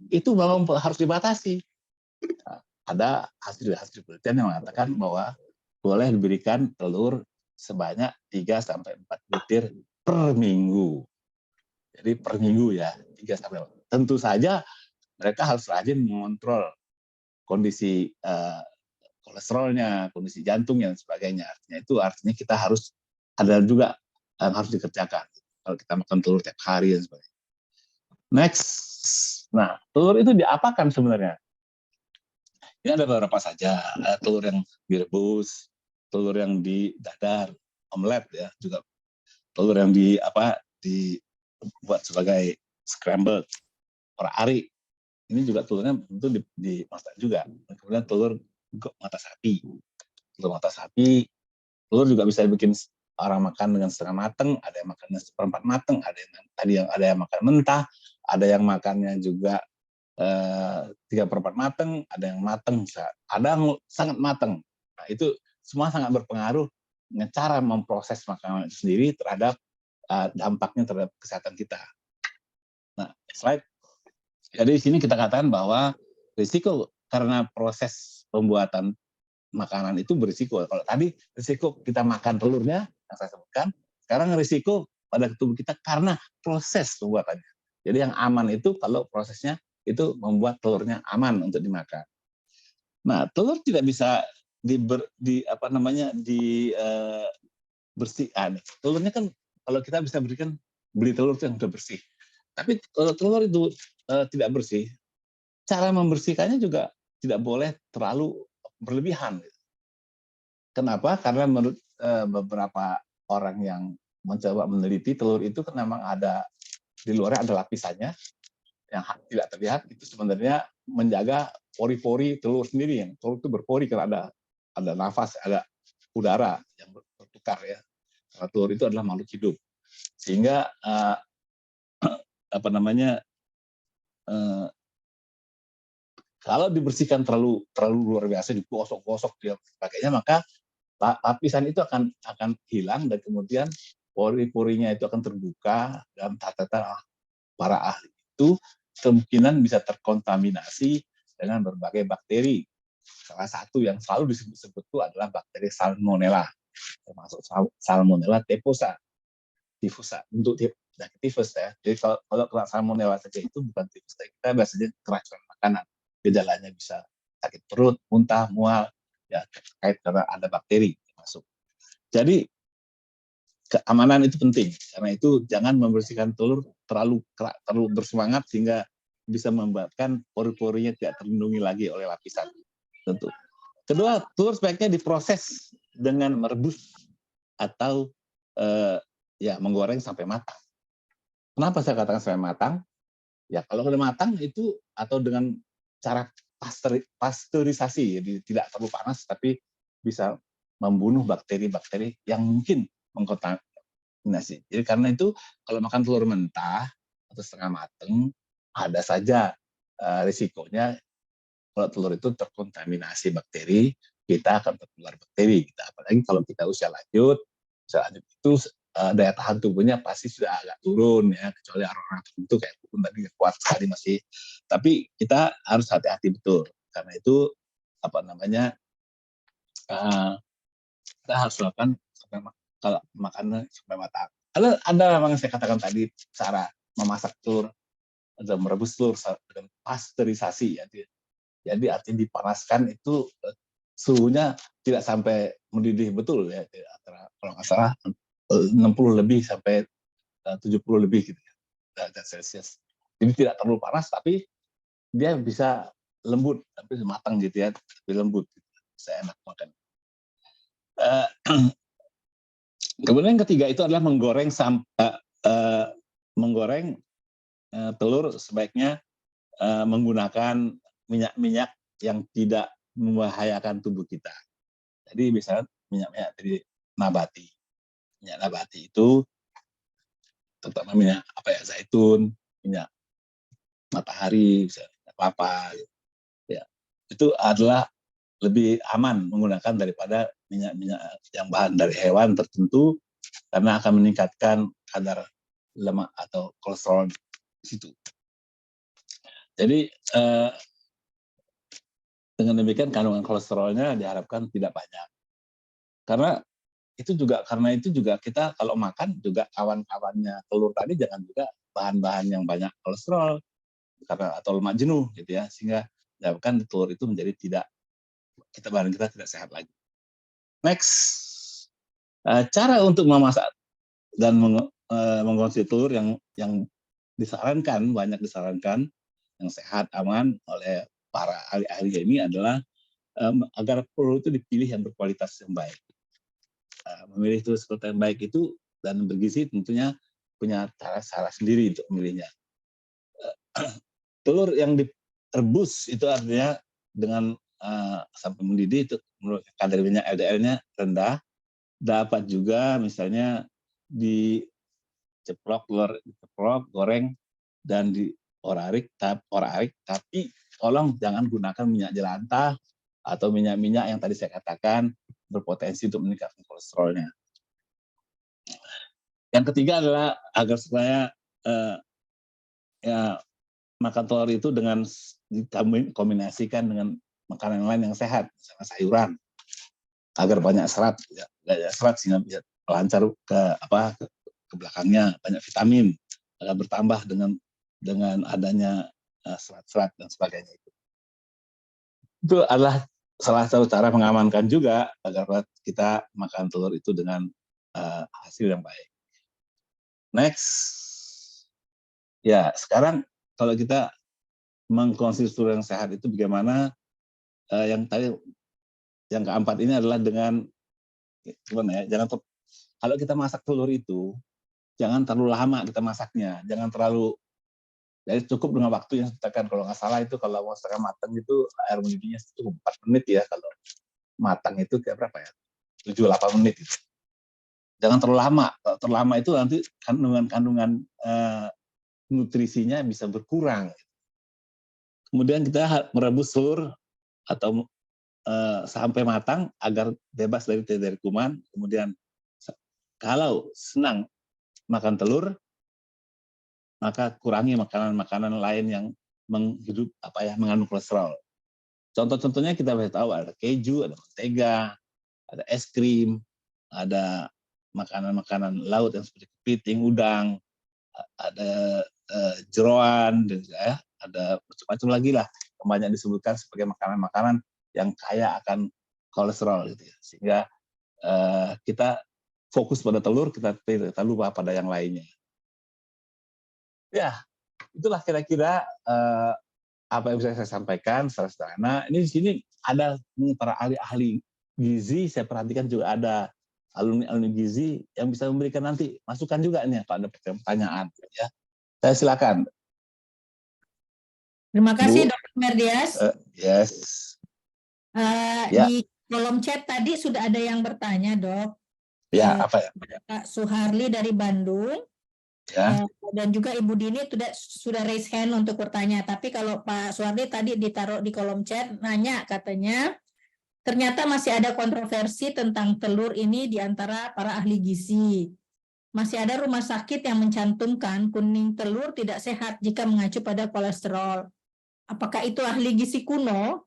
itu memang harus dibatasi. Nah, ada hasil penelitian yang mengatakan bahwa boleh diberikan telur sebanyak 3-4 butir per minggu. Jadi per minggu ya, 3-4. Tentu saja mereka harus rajin mengontrol kondisi kolesterolnya, kondisi jantung dan sebagainya. Artinya kita harus ada juga yang harus dikerjakan. Kalau kita makan telur tiap hari dan sebagainya. Next. Nah, telur itu diapakan sebenarnya? Ini ada beberapa saja. Ada telur yang direbus, telur yang didadar, omelet ya, juga telur yang dibuat sebagai scrambled, ora-ari. Ini juga telurnya tentu dimasak juga. Kemudian telur mata sapi. Telur mata sapi, telur juga bisa dibikin orang makan dengan setengah mateng, ada yang makan seperempat mateng, ada yang makan mentah, ada yang makannya juga 3/4 mateng, ada yang mateng, ada yang sangat mateng. Nah, itu semua sangat berpengaruh dengan cara memproses makanan itu sendiri terhadap dampaknya terhadap kesehatan kita. Nah, slide. Jadi di sini kita katakan bahwa risiko karena proses pembuatan makanan itu berisiko. Kalau tadi risiko kita makan telurnya yang saya sebutkan, sekarang risiko pada tubuh kita karena proses pembuatannya. Jadi yang aman itu kalau prosesnya itu membuat telurnya aman untuk dimakan. Nah, telur tidak bisa bersihkan. Telurnya kan kalau kita bisa beli telur yang sudah bersih. Tapi kalau telur itu tidak bersih, cara membersihkannya juga tidak boleh terlalu berlebihan. Kenapa? Karena menurut beberapa orang yang mencoba meneliti, telur itu kan memang ada di luarnya ada lapisannya yang tidak terlihat, itu sebenarnya menjaga pori-pori telur sendiri. Yang telur itu berpori karena ada nafas, ada udara yang bertukar ya. Karena telur itu adalah makhluk hidup, sehingga kalau dibersihkan terlalu luar biasa, digosok-gosok dia sebagainya, maka lapisan itu akan hilang dan kemudian pori-porinya itu akan terbuka, dan kata para ahli itu kemungkinan bisa terkontaminasi dengan berbagai bakteri. Salah satu yang selalu disebut-sebut itu adalah bakteri Salmonella, termasuk Salmonella typhosa untuk penyakit tifus ya. Jadi kalau kena Salmonella saja itu bukan tifus, kita biasanya keracunan makanan. Gejalanya bisa sakit perut, muntah, mual, ya terkait karena ada bakteri masuk. Jadi keamanan itu penting, karena itu jangan membersihkan telur terlalu bersemangat sehingga bisa membuatkan pori-porinya tidak terlindungi lagi oleh lapisan. Tentu. Kedua, telur sebaiknya diproses dengan merebus atau menggoreng sampai matang. Kenapa saya katakan sampai matang? Ya kalau sudah matang itu atau dengan cara pasteurisasi, jadi tidak terlalu panas tapi bisa membunuh bakteri-bakteri yang mungkin mengkontaminasi. Jadi karena itu kalau makan telur mentah atau setengah mateng, ada saja risikonya kalau telur itu terkontaminasi bakteri, kita akan tertular bakteri. Apalagi kalau kita usia lanjut itu daya tahan tubuhnya pasti sudah agak turun ya, kecuali orang-orang tertentu kayak pun tadi kuat sekali masih. Tapi kita harus hati-hati betul, karena itu kita harus lakukan kalau makannya sampai matang. Ada memang saya katakan tadi cara memasak telur atau merebus telur dengan pasteurisasi ya. Jadi artinya dipanaskan itu suhunya tidak sampai mendidih betul ya, antara kalau nggak salah 60 lebih sampai 70 lebih gitu ya, derajat Celcius. Jadi tidak terlalu panas tapi dia bisa lembut, tapi matang gitu ya, tapi lembut, bisa enak makan. Kemudian yang ketiga itu adalah menggoreng telur sebaiknya menggunakan minyak-minyak yang tidak membahayakan tubuh kita. Jadi misalnya minyak-minyak dari nabati. Minyak nabati itu terutama minyak zaitun, minyak matahari, minyak kelapa, ya itu adalah lebih aman menggunakan daripada minyak-minyak yang bahan dari hewan tertentu karena akan meningkatkan kadar lemak atau kolesterol di situ. Jadi dengan demikian kandungan kolesterolnya diharapkan tidak banyak. Karena itu juga kita kalau makan juga kawan-kawannya telur tadi jangan juga bahan-bahan yang banyak kolesterol atau lemak jenuh gitu ya, sehingga menyebabkan telur itu menjadi badan kita tidak sehat lagi. Next, cara untuk memasak dan mengkonsumsi telur yang banyak disarankan yang sehat aman oleh para ahli-ahli ini adalah agar telur itu dipilih yang berkualitas yang baik. Memilih telur seperti yang baik itu dan bergizi tentunya punya cara sendiri untuk memilihnya. telur yang direbus itu artinya dengan sampai mendidih itu menurut kadar minyak LDL-nya rendah. Dapat juga misalnya diceplok, goreng dan diorak-arik, tapi tolong jangan gunakan minyak jelantah atau minyak-minyak yang tadi saya katakan berpotensi untuk meningkatkan kolesterolnya. Yang ketiga adalah agar supaya ya makan telur itu dengan dikombinasikan dengan makanan lain yang sehat, misalnya sayuran, agar banyak serat, sehingga bisa lancar ke belakangnya, banyak vitamin, agar bertambah dengan adanya serat-serat dan sebagainya itu. Itu adalah salah satu cara mengamankan juga agar kita makan telur itu dengan hasil yang baik. Next, ya sekarang kalau kita mengkonsumsi telur yang sehat itu bagaimana? Yang keempat ini adalah dengan gimana ya? Kalau kita masak telur itu jangan terlalu lama kita masaknya, jangan terlalu. Jadi cukup dengan waktu yang ditekan. Kalau nggak salah itu kalau mau setengah matang itu air mendidihnya cukup 4 menit ya. Kalau matang itu kayak berapa ya? 7-8 menit itu. Jangan terlalu lama. Kalau terlalu lama itu nanti kandungan nutrisinya bisa berkurang. Kemudian kita merebus telur atau sampai matang agar bebas dari kuman. Kemudian kalau senang makan telur, maka kurangi makanan-makanan lain yang mengandung kolesterol. Contoh-contohnya kita bisa tahu ada keju, ada mentega, ada es krim, ada makanan-makanan laut yang seperti kepiting, udang, ada jeroan, dan ada macam-macam lagi lah yang banyak disebutkan sebagai makanan-makanan yang kaya akan kolesterol gitu ya. Sehingga kita fokus pada telur, kita lupa pada yang lainnya. Ya, itulah kira-kira apa yang bisa saya sampaikan secara sederhana. Ini di sini ada para ahli-ahli gizi, saya perhatikan juga ada alumni gizi yang bisa memberikan nanti masukan juga nih kalau ada pertanyaan. Ya, saya silakan. Terima kasih Bu. Dr. Merdias. Yes. Ya. Di kolom chat tadi sudah ada yang bertanya, Dok. Ya, apa ya? Pak Suharli dari Bandung. Ya. Dan juga Ibu Dini sudah raise hand untuk bertanya. Tapi kalau Pak Suharli tadi ditaruh di kolom chat, nanya katanya, ternyata masih ada kontroversi tentang telur ini di antara para ahli gizi. Masih ada rumah sakit yang mencantumkan kuning telur tidak sehat jika mengacu pada kolesterol. Apakah itu ahli gizi kuno?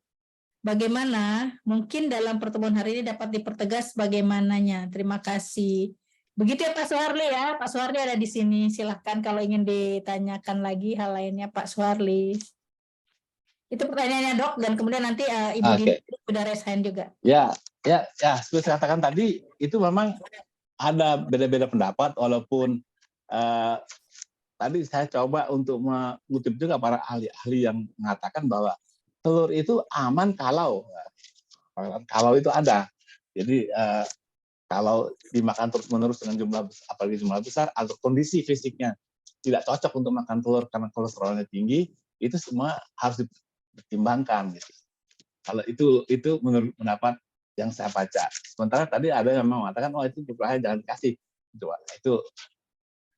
Bagaimana? Mungkin dalam pertemuan hari ini dapat dipertegas bagaimananya. Terima kasih. Begitu ya Pak Suharli ya. Pak Suharli ada di sini. Silahkan kalau ingin ditanyakan lagi hal lainnya Pak Suharli. Itu pertanyaannya Dok, dan kemudian nanti Ibu Dini sudah raise hand juga. Ya, seperti saya katakan tadi, itu memang ada beda-beda pendapat, walaupun tadi saya coba untuk mengutip juga para ahli-ahli yang mengatakan bahwa telur itu aman kalau itu ada. Jadi kalau dimakan terus-menerus dengan apalagi jumlah besar atau kondisi fisiknya tidak cocok untuk makan telur karena kolesterolnya tinggi, itu semua harus dipertimbangkan. Gitu. Kalau itu menurut pendapat yang saya baca. Sementara tadi ada yang mengatakan, itu jumlahnya jangan dikasih. Itu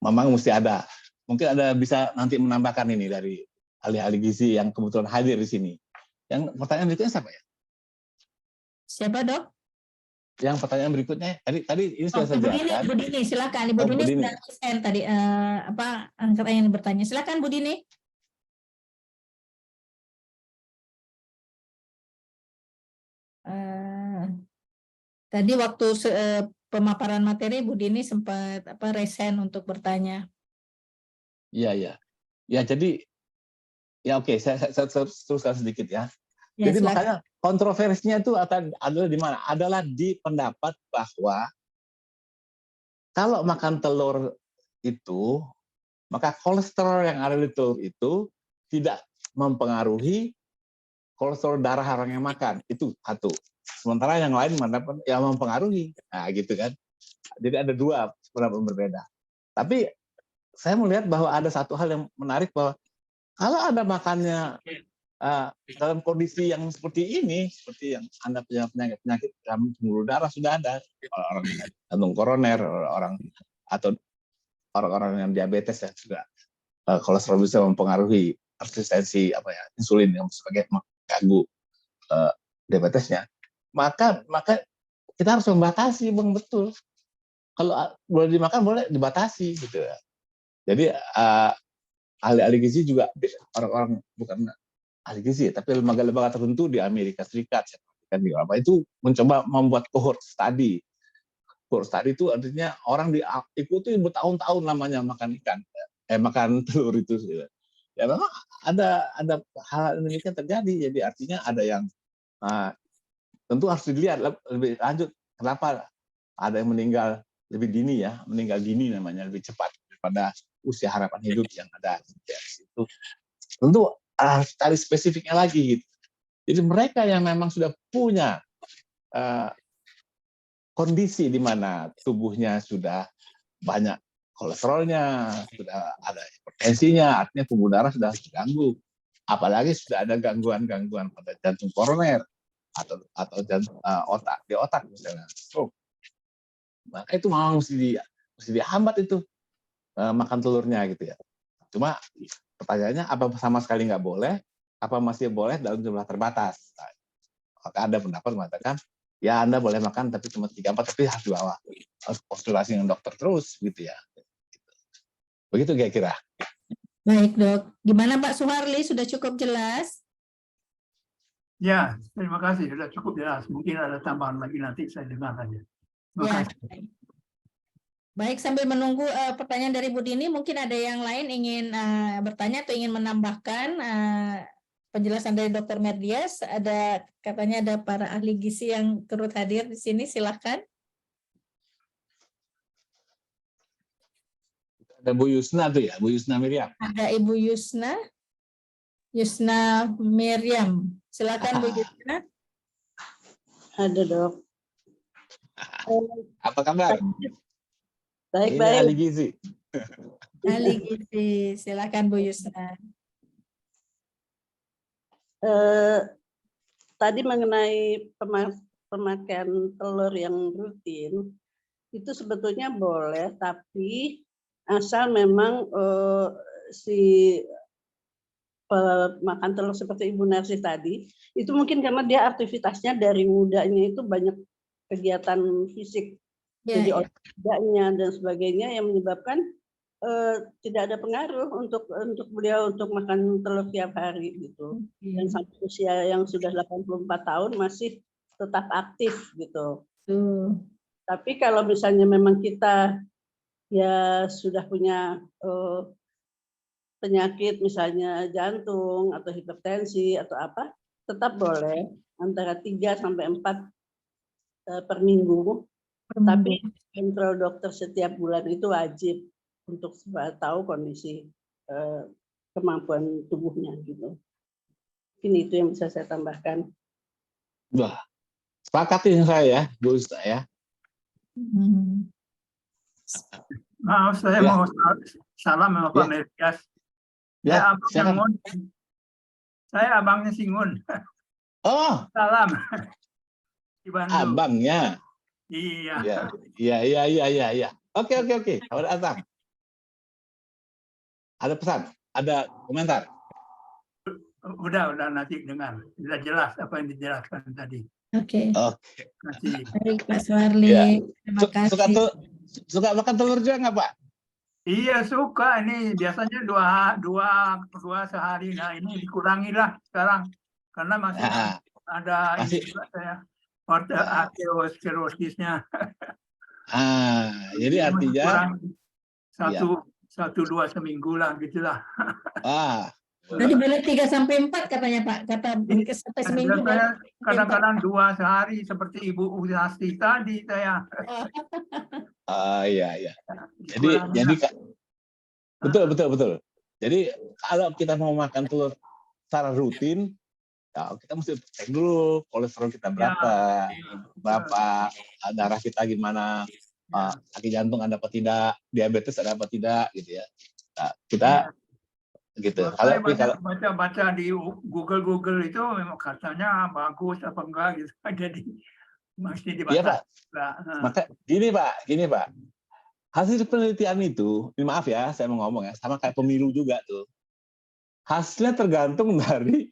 memang mesti ada. Mungkin ada bisa nanti menambahkan ini dari ahli-ahli gizi yang kebetulan hadir di sini. Yang pertanyaan berikutnya siapa ya? Siapa Dok? Yang pertanyaan berikutnya tadi ini sudah saya jelaskan. Bu Dini, silakan. Ibu Dini sudah present tadi angkat yang bertanya. Silakan Bu Dini. Tadi waktu pemaparan materi Bu Dini sempat resen untuk bertanya. Iya. Ya, jadi ya oke, saya teruskan sedikit ya. Jadi silakan. Makanya kontroversinya itu adalah di mana? Adalah di pendapat bahwa kalau makan telur itu, maka kolesterol yang ada di telur itu tidak mempengaruhi kolesterol darah orang yang makan. Itu satu. Sementara yang lain yang mempengaruhi. Nah, gitu kan. Jadi ada dua pendapat berbeda. Tapi saya melihat bahwa ada satu hal yang menarik, bahwa Kalau Anda makannya dalam kondisi yang seperti ini, seperti yang Anda punya penyakit pembuluh darah sudah ada, orang jantung koroner, orang atau orang-orang yang diabetes ya juga kolesterol bisa mempengaruhi resistensi insulin yang sebagai mengganggu diabetesnya. Maka kita harus membatasi, Bang, betul. Kalau boleh dimakan boleh dibatasi gitu ya. Jadi ahli-ahli gizi juga orang-orang bukan ahli gizi, tapi lembaga-lembaga tertentu di Amerika Serikat itu mencoba membuat cohort study. Cohort study itu artinya orang diikuti bertahun-tahun lamanya makan ikan, makan telur itu. Ya memang ada hal demikian terjadi. Jadi artinya ada yang tentu harus dilihat lebih lanjut. Kenapa ada yang meninggal lebih dini ya, meninggal dini namanya lebih cepat daripada usia harapan hidup yang ada di situ. Tentu harus cari spesifiknya lagi gitu. Jadi mereka yang memang sudah punya kondisi di mana tubuhnya sudah banyak kolesterolnya, sudah ada hipertensinya, artinya pembuluh darah sudah terganggu. Apalagi sudah ada gangguan-gangguan pada jantung koroner atau otak misalnya. Maka itu memang mesti dihambat itu makan telurnya gitu ya. Cuma pertanyaannya apa sama sekali nggak boleh, apa masih boleh dalam jumlah terbatas. Nah, maka ada pendapat mengatakan ya Anda boleh makan tapi cuma 3-4, tapi harus konsultasi dengan dokter terus gitu ya. Begitu kira-kira. Baik, Dok. Gimana Pak Suharli, sudah cukup jelas? Ya, terima kasih. Sudah cukup jelas. Mungkin ada tambahan lagi nanti saya dengar aja. Terima Ya. kasih. Baik, sambil menunggu pertanyaan dari Bu Dini, mungkin ada yang lain ingin bertanya atau ingin menambahkan penjelasan dari Dr. Merdias. Katanya ada para ahli gizi yang turut hadir di sini, silahkan. Ada Bu Yusna tuh ya, Bu Yusna Miriam. Ada Ibu Yusna Miriam. Silakan Bu Yusna. Ada, Dok. Apa kabar? Baik. Ahli gizi. Ahli gizi, silakan Bu Yusna. Tadi mengenai pemakaian telur yang rutin, itu sebetulnya boleh, tapi asal memang si makan telur seperti Ibu Narsi tadi, itu mungkin karena dia aktivitasnya dari mudanya itu banyak kegiatan fisik. Jadi olahraganya dan sebagainya yang menyebabkan tidak ada pengaruh untuk beliau untuk makan telur tiap hari gitu. Dan sampai usia yang sudah 84 tahun masih tetap aktif gitu. Tapi kalau misalnya memang kita ya sudah punya penyakit misalnya jantung atau hipertensi atau apa, tetap boleh antara 3 sampai 4 per minggu. Tapi kontrol dokter setiap bulan itu wajib untuk tahu kondisi kemampuan tubuhnya gitu. Ini itu yang bisa saya tambahkan. Wah, sepakatin saya, Bu Ustaz ya. Maaf, saya mau salam sama Pak Merdias. Ya, saya abangnya Singun. Oh, salam. Di Bandung. Abangnya. Iya. Iya. Oke. Kabar datang. Ada pesan, ada komentar. Udah nanti dengar. Sudah jelas apa yang dijelaskan tadi. Oke. Baik, Pak Suharli. Ya. Terima kasih. Suka makan telur juga nggak, Pak? Iya, suka. Ini biasanya dua sehari. Nah, ini dikurangilah sekarang karena masih ada ini juga saya arteriosclerosisnya. Jadi artinya satu dua seminggu lah gitulah. Tadi boleh 3 sampai 4 katanya Pak. Kata sampai seminggu. Kadang-kadang 2 sehari seperti Ibu Ulasti tadi saya. Iya. Jadi betul. Jadi kalau kita mau makan telur secara rutin, ya kita mesti cek dulu kolesterol kita berapa, darah kita gimana, sakit jantung ada apa tidak, diabetes ada apa tidak, gitu ya. Nah, kita gitu. Saya Kalau baca di Google itu memang katanya bagus apa enggak gitu. Jadi mesti dibaca. iya Pak, maka gini Pak, hasil penelitian itu, maaf ya saya mau ngomong ya, sama kayak pemilu juga tuh. Hasilnya tergantung dari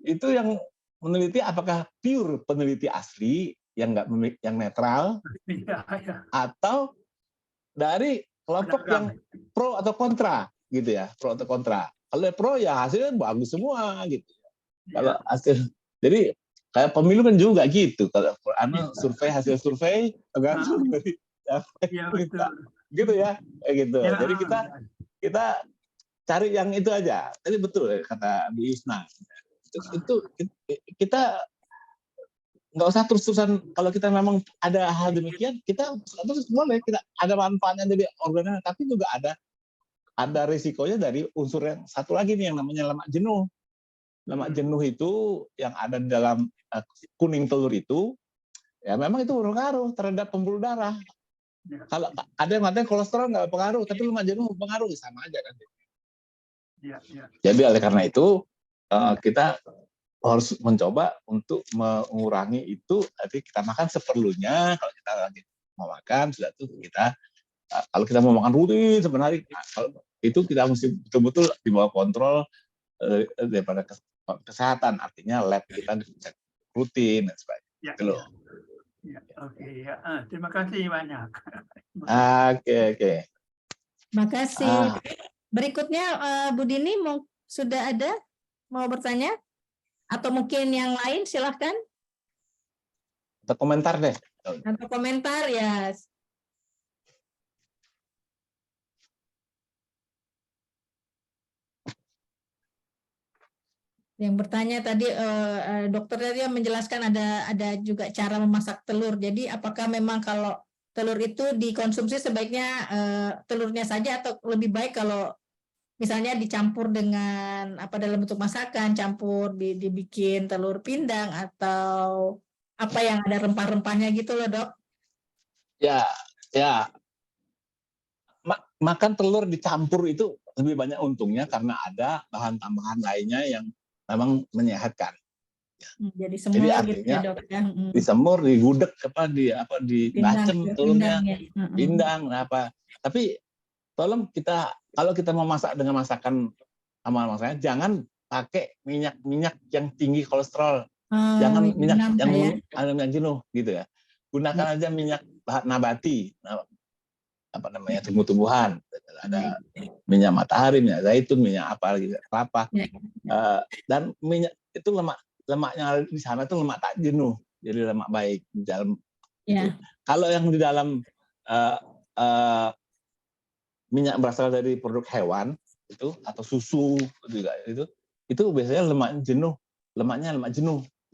itu yang meneliti apakah pure peneliti asli yang netral, atau dari kelompok yang pro atau kontra gitu ya, pro atau kontra. Kalau pro ya hasilnya bagus semua gitu. Kalau hasil, jadi kayak pemilu kan juga gitu. Kalau hasil survei tergantung dari gitu ya, kayak gitu. Jadi kita cari yang itu aja. Tadi betul kata Bu Yusna. Itu kita nggak usah terus-terusan, kalau kita memang ada hal demikian, kita terus boleh, kita ada manfaatnya dari organnya, tapi juga ada risikonya dari unsur yang satu lagi nih yang namanya lemak jenuh. Lemak jenuh itu yang ada di dalam kuning telur itu, ya memang itu berpengaruh terhadap pembuluh darah. Kalau ada yang mengatakan kolesterol nggak berpengaruh, tapi lemak jenuh berpengaruh, sama aja kan. Jadi oleh karena itu kita harus mencoba untuk mengurangi itu. Tapi kita makan seperlunya. Kalau kita lagi mau makan, sudah tuh kita kalau kita mau makan rutin sebenarnya, kalau itu kita mesti betul-betul di bawah kontrol daripada kesehatan. Artinya lab kita dicek rutin dan sebagainya. Oke, terima kasih banyak. Oke. Terima kasih. Berikutnya Bu Dini sudah ada mau bertanya? Atau mungkin yang lain, silahkan. Atau komentar deh. Atau komentar ya. Yang bertanya tadi dokter tadi menjelaskan ada juga cara memasak telur. Jadi apakah memang kalau telur itu dikonsumsi sebaiknya telurnya saja, atau lebih baik kalau misalnya dicampur dengan dalam bentuk masakan, campur dibikin telur pindang atau apa yang ada rempah-rempahnya gitu loh, Dok? Ya. Makan telur dicampur itu lebih banyak untungnya karena ada bahan tambahan lainnya yang memang menyehatkan. Jadi semur artinya gitu ya, Dok ya. Disemur, digudeg dibacem telurnya, pindang apa. Tapi tolong kalau kita mau masak dengan masakan masaknya, jangan pakai minyak yang tinggi kolesterol. Jangan minyak yang minyak jenuh gitu ya. Gunakan aja minyak nabati, tumbuh-tumbuhan. Ada minyak matahari, minyak zaitun, minyak apa gitu, kelapa. Dan minyak itu lemaknya di sana itu lemak tak jenuh, jadi lemak baik di dalam. Kalau yang di dalam minyak berasal dari produk hewan itu atau susu juga itu biasanya lemak jenuh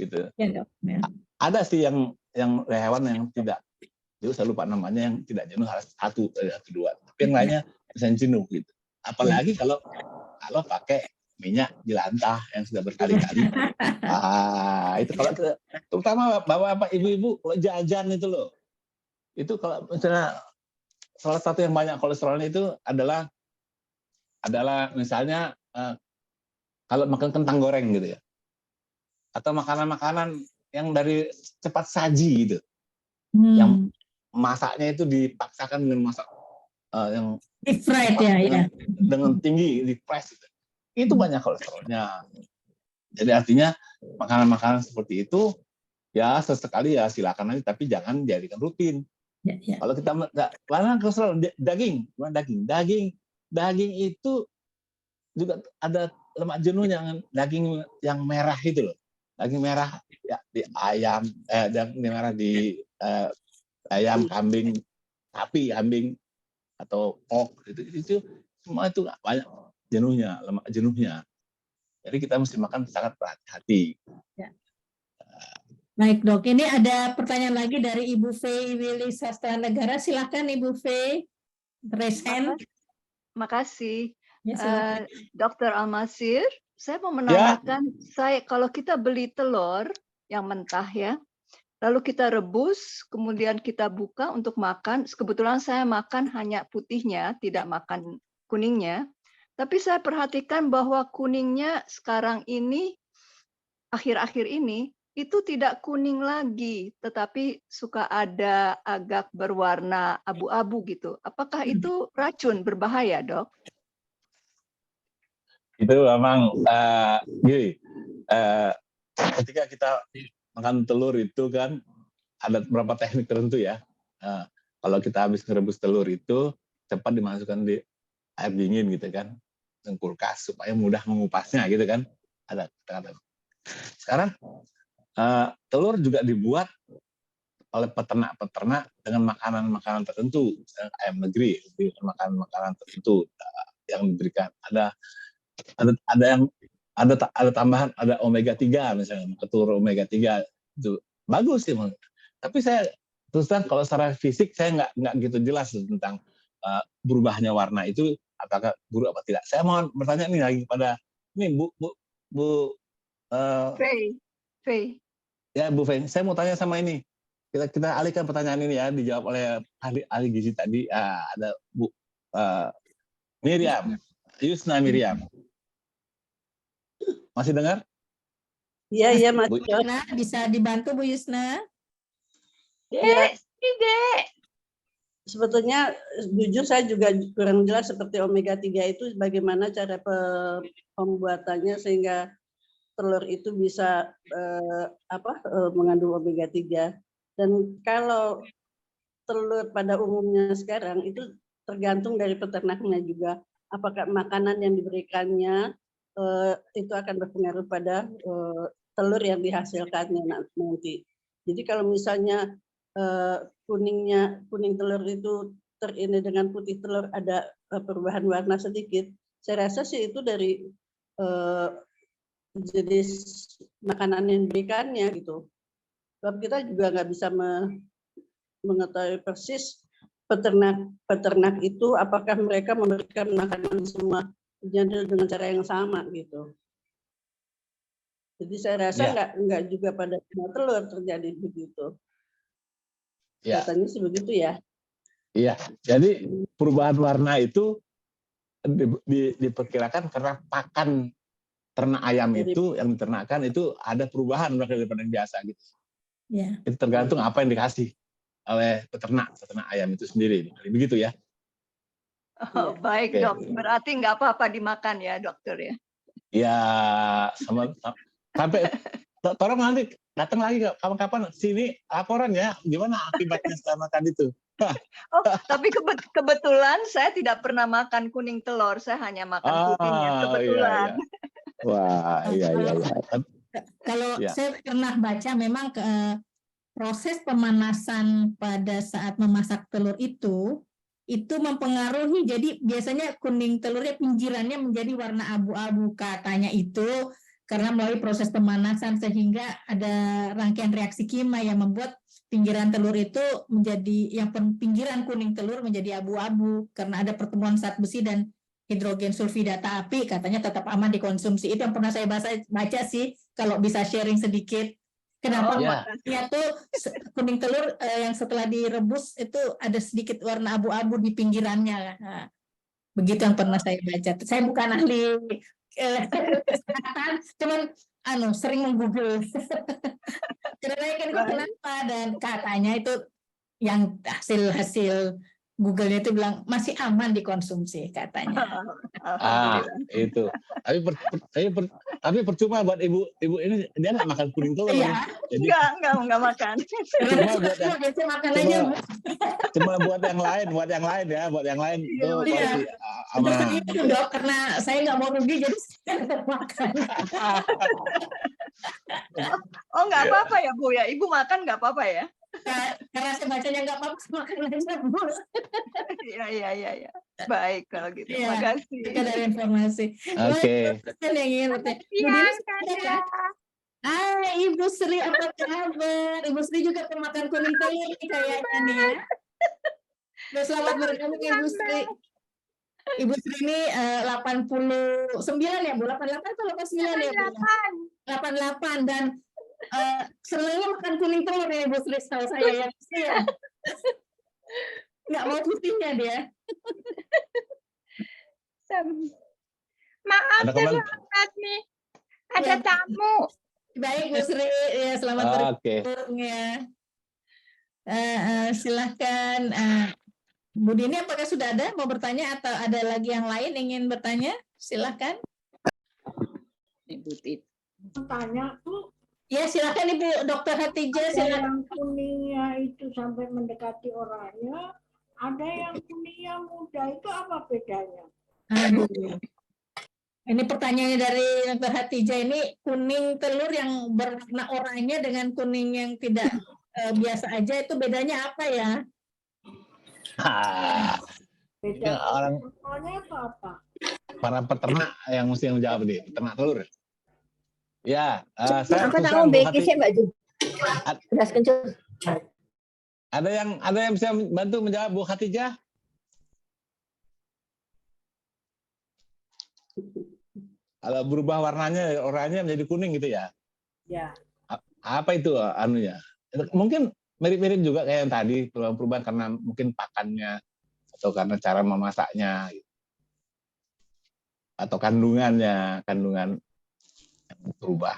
gitu. Ada sih yang hewan yang tidak, saya lupa namanya, yang tidak jenuh, harus satu dua, tapi yang lainnya bisa jenuh gitu. Apalagi kalau pakai minyak jelantah yang sudah berkali-kali. Itu kalau terutama bapak-bapak, ibu-ibu kalau jajan itu loh, itu kalau misalnya salah satu yang banyak kolesterolnya itu adalah misalnya kalau makan kentang goreng gitu ya, atau makanan-makanan yang dari cepat saji gitu, yang masaknya itu dipaksakan dengan masak yang deep fried dengan tinggi di press itu banyak kolesterolnya. Jadi artinya makanan-makanan seperti itu ya sesekali ya silakan aja, tapi jangan jadikan rutin. Kalau kita mana kolesterol, daging itu juga ada lemak jenuhnya, daging yang merah itu loh, daging merah ya, di ayam, daging merah di ayam, kambing, sapi, kambing atau pork itu semua itu banyak jenuhnya, lemak jenuhnya. Jadi kita mesti makan sangat berhati-hati. Baik, Dok. Ini ada pertanyaan lagi dari Ibu Fei Willy Sastranegara. Silakan Ibu Fei. Resen. Makasih. Dr. Almasir, saya mau menanyakan, kalau kita beli telur yang mentah ya, lalu kita rebus, kemudian kita buka untuk makan. Kebetulan saya makan hanya putihnya, tidak makan kuningnya. Tapi saya perhatikan bahwa kuningnya sekarang ini, akhir-akhir ini, itu tidak kuning lagi, tetapi suka ada agak berwarna abu-abu gitu. Apakah itu racun, berbahaya, Dok? Itu memang gini, ketika kita makan telur itu kan ada beberapa teknik tertentu ya. Kalau kita habis merebus telur itu cepat dimasukkan di air dingin gitu kan, ke kulkas supaya mudah mengupasnya gitu kan. Ada kata-kata. Sekarang telur juga dibuat oleh peternak-peternak dengan makanan-makanan tertentu, ayam negeri, makanan-makanan tertentu yang diberikan. Ada yang ada tambahan, ada omega 3 misalnya, telur omega 3 itu bagus sih. Tapi saya terus terang kalau secara fisik saya nggak gitu jelas tentang berubahnya warna itu apakah buruk apa tidak. Saya mau bertanya nih lagi pada ini Bu Faye. Ya Bu Faye, saya mau tanya sama ini. Kita alihkan pertanyaan ini ya, dijawab oleh ahli gizi tadi. Ada Bu Miriam, Yusna Miriam. Masih dengar? Iya, Mas. Yusna, bisa dibantu Bu Yusna? Ya. Sebetulnya jujur saya juga kurang jelas seperti omega 3 itu bagaimana cara pembuatannya sehingga telur itu bisa mengandung omega 3. Dan kalau telur pada umumnya sekarang itu tergantung dari peternaknya juga. Apakah makanan yang diberikannya itu akan berpengaruh pada telur yang dihasilkannya nanti. Jadi kalau misalnya kuning telur itu terini dengan putih telur ada perubahan warna sedikit, saya rasa sih itu dari jenis makanan yang diberikannya gitu. Sebab kita juga nggak bisa mengetahui persis peternak itu apakah mereka memberikan makanan semua dengan cara yang sama gitu. Jadi saya rasa nggak juga pada semua telur terjadi begitu. Ya. Katanya sih begitu ya. Iya, jadi perubahan warna itu diperkirakan karena pakan ternak ayam itu yang diternakkan itu ada perubahan daripada yang biasa gitu. Ya. Itu tergantung apa yang dikasih oleh peternak ayam itu sendiri. Begitu ya. Oh, baik, Dok. Berarti nggak apa-apa dimakan ya, dokter ya? Ya, sampai tolong nanti datang lagi kapan-kapan sini laporan ya gimana akibatnya setelah makan itu. Oh, tapi kebetulan saya tidak pernah makan kuning telur, saya hanya makan putihnya. Kebetulan. Iya. Wah, iya. Kalau saya pernah baca memang proses pemanasan pada saat memasak telur itu mempengaruhi, jadi biasanya kuning telurnya pinggirannya menjadi warna abu-abu katanya itu karena melalui proses pemanasan sehingga ada rangkaian reaksi kimia yang membuat pinggiran telur itu menjadi pinggiran kuning telur menjadi abu-abu karena ada pertemuan zat besi dan hidrogen sulfidata api, katanya tetap aman dikonsumsi. Itu yang pernah saya baca sih, kalau bisa sharing sedikit. Kenapa makanya tuh kuning telur yang setelah direbus itu ada sedikit warna abu-abu di pinggirannya. Nah, begitu yang pernah saya baca. Saya bukan ahli kesehatan, cuman sering menggoogle. Kenapa kenapa dan katanya itu yang hasil Google-nya itu bilang masih aman dikonsumsi katanya. Itu. Tapi percuma buat ibu ini dia nggak makan kuning telur. Iya. Jadi nggak makan. Cuma buat yang lain ya, buat yang lain tuh pasti aman. Itu Dok, karena saya nggak mau rugi jadi saya tetap makan. Oh nggak apa-apa ya Bu ya, Ibu makan nggak apa-apa ya? Karena saya bacanya nggak apa-apa makan aja Bu. Iya. Baik kalau gitu. Terima kasih. Kita dari informasi. Oke. Ibu Sri apa kabar? Ibu Sri juga pemakan kuning telur kayaknya nih ya. Selamat bergabung Ibu Sri. Ibu Sri ini 89 ya Bu? 88 atau 89 ya Bu? 88 dan senangnya makan kuning telur ya Ibu Sri, setahu saya ya. Nggak mau putihnya dia. Maaf Ada komen? terlambat nih. Ada tamu. Baik Bu Sri, ya selamat Oke. bergabung ya. Silahkan Bu Dini, apakah sudah ada mau bertanya atau ada lagi yang lain ingin bertanya? Silahkan. Ibu Tit. Tanya tuh, Ya silahkan Ibu Dokter Hatijah, ada silahkan. yang kuningnya itu sampai mendekati orangnya, ada yang kuningnya muda, itu apa bedanya? Aduh. Ini pertanyaannya dari Dokter Hatijah, ini kuning telur yang berwarna oranye dengan kuning yang tidak biasa aja, itu bedanya apa ya? Beda Orang soalnya apa? para peternak yang mesti menjawab nih, peternak telur. Ya, Apa saya tahu Bu beki Hati. sih Mbak Ju? Beras kencur. Ada yang bisa bantu menjawab Bu Hatijah? Kalau berubah warnanya oranye menjadi kuning gitu ya? Ya. Apa itu anunya? Mungkin mirip-mirip juga kayak yang tadi, perubahan karena mungkin pakannya atau karena cara memasaknya atau kandungan yang berubah.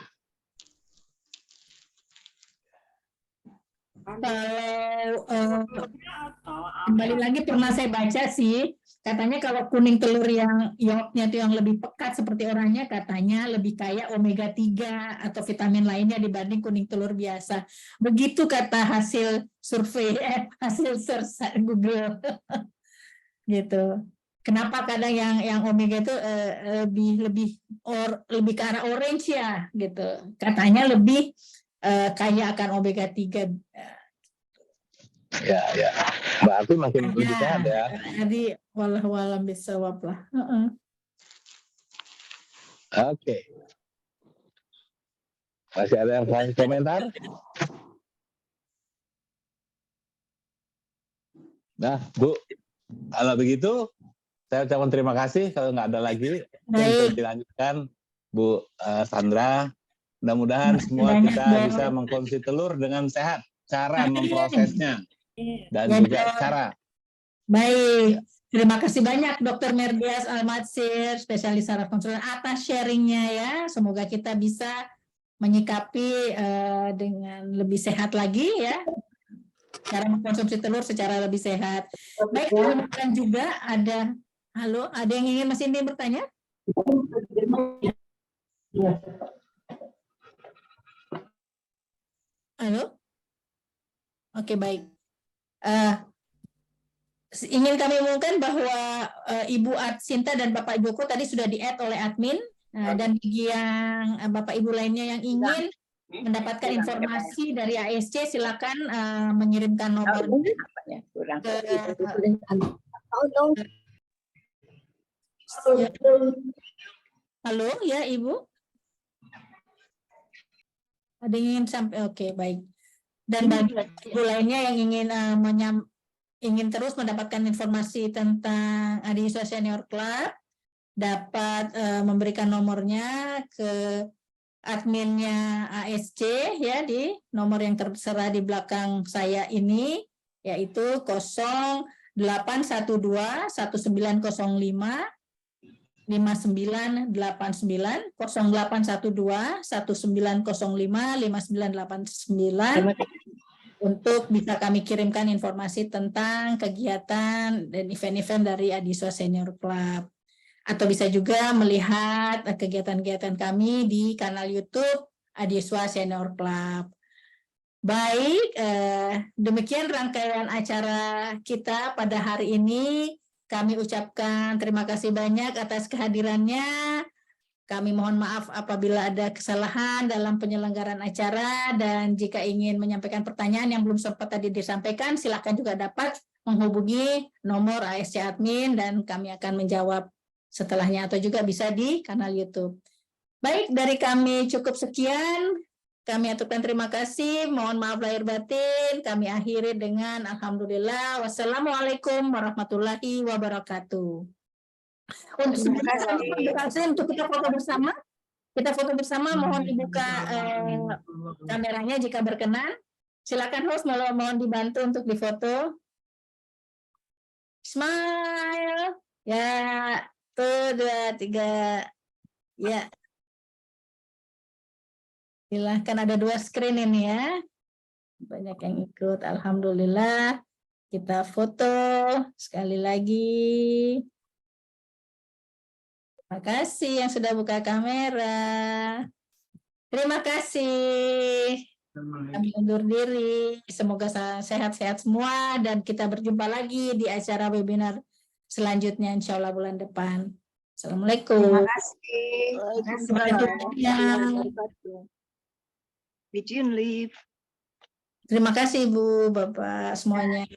Kalau kembali lagi pernah saya baca sih, katanya kalau kuning telur yang yolknya itu yang lebih pekat seperti oranye, katanya lebih kaya omega 3 atau vitamin lainnya dibanding kuning telur biasa. Begitu kata hasil survei, hasil search Google. Gitu. Kenapa kadang yang omega itu lebih ke arah orange ya, gitu. Katanya lebih kaya akan omega 3. Ya. Berarti makin lebih sehat ya. Jadi wallahualam bisawab lah. Oke. Masih ada yang mau komentar? Nah, Bu, kalau begitu saya ucapkan terima kasih. Kalau nggak ada lagi, bisa dilanjutkan Bu Sandra. Mudah-mudahan semua kita bisa mengkonsumsi telur dengan sehat. Cara memprosesnya dan juga cara. Baik, terima kasih banyak Dr. Merdias Almatsir, spesialis saraf konsultan atas sharingnya ya. Semoga kita bisa menyikapi dengan lebih sehat lagi ya. Cara mengkonsumsi telur secara lebih sehat. Baik, kemudian juga ada, halo, ada yang ingin Mas Indi bertanya? Halo? Oke, baik. Ingin kami umumkan bahwa Ibu Sinta dan Bapak Joko tadi sudah di-add oleh admin, dan bagi yang Bapak Ibu lainnya yang ingin mendapatkan informasi dari ASC, silakan mengirimkan nomornya halo ya Ibu, ada yang ingin sampai, oke baik. Dan bagi Ibu lainnya yang ingin terus mendapatkan informasi tentang Adiswa Senior Club, dapat memberikan nomornya ke adminnya ASC ya, di nomor yang tertera di belakang saya ini, yaitu 0812 1905 5989, 0812 1905 5989, untuk bisa kami kirimkan informasi tentang kegiatan dan event-event dari Adiswa Senior Club. Atau bisa juga melihat kegiatan-kegiatan kami di kanal YouTube Adiswa Senior Club. Baik, demikian rangkaian acara kita pada hari ini. Kami ucapkan terima kasih banyak atas kehadirannya. Kami mohon maaf apabila ada kesalahan dalam penyelenggaraan acara, dan jika ingin menyampaikan pertanyaan yang belum sempat tadi disampaikan, silakan juga dapat menghubungi nomor ASC admin dan kami akan menjawab setelahnya, atau juga bisa di kanal YouTube. Baik, dari kami cukup sekian. Kami aturkan terima kasih. Mohon maaf lahir batin. Kami akhiri dengan alhamdulillah. Wassalamualaikum warahmatullahi wabarakatuh. Untuk kita foto bersama. Kita foto bersama. Mohon dibuka kameranya jika berkenan. Silakan host, mohon dibantu untuk difoto. Smile. Ya. 1, 2, 3. Ya. Silahkan, ada 2 screen ini ya. Banyak yang ikut. Alhamdulillah. Kita foto sekali lagi. Terima kasih yang sudah buka kamera. Terima kasih. Kami undur diri. Semoga sehat-sehat semua dan kita berjumpa lagi di acara webinar selanjutnya insya Allah bulan depan. Assalamualaikum. Terima kasih. Bikin live. Terima kasih Ibu, Bapak semuanya.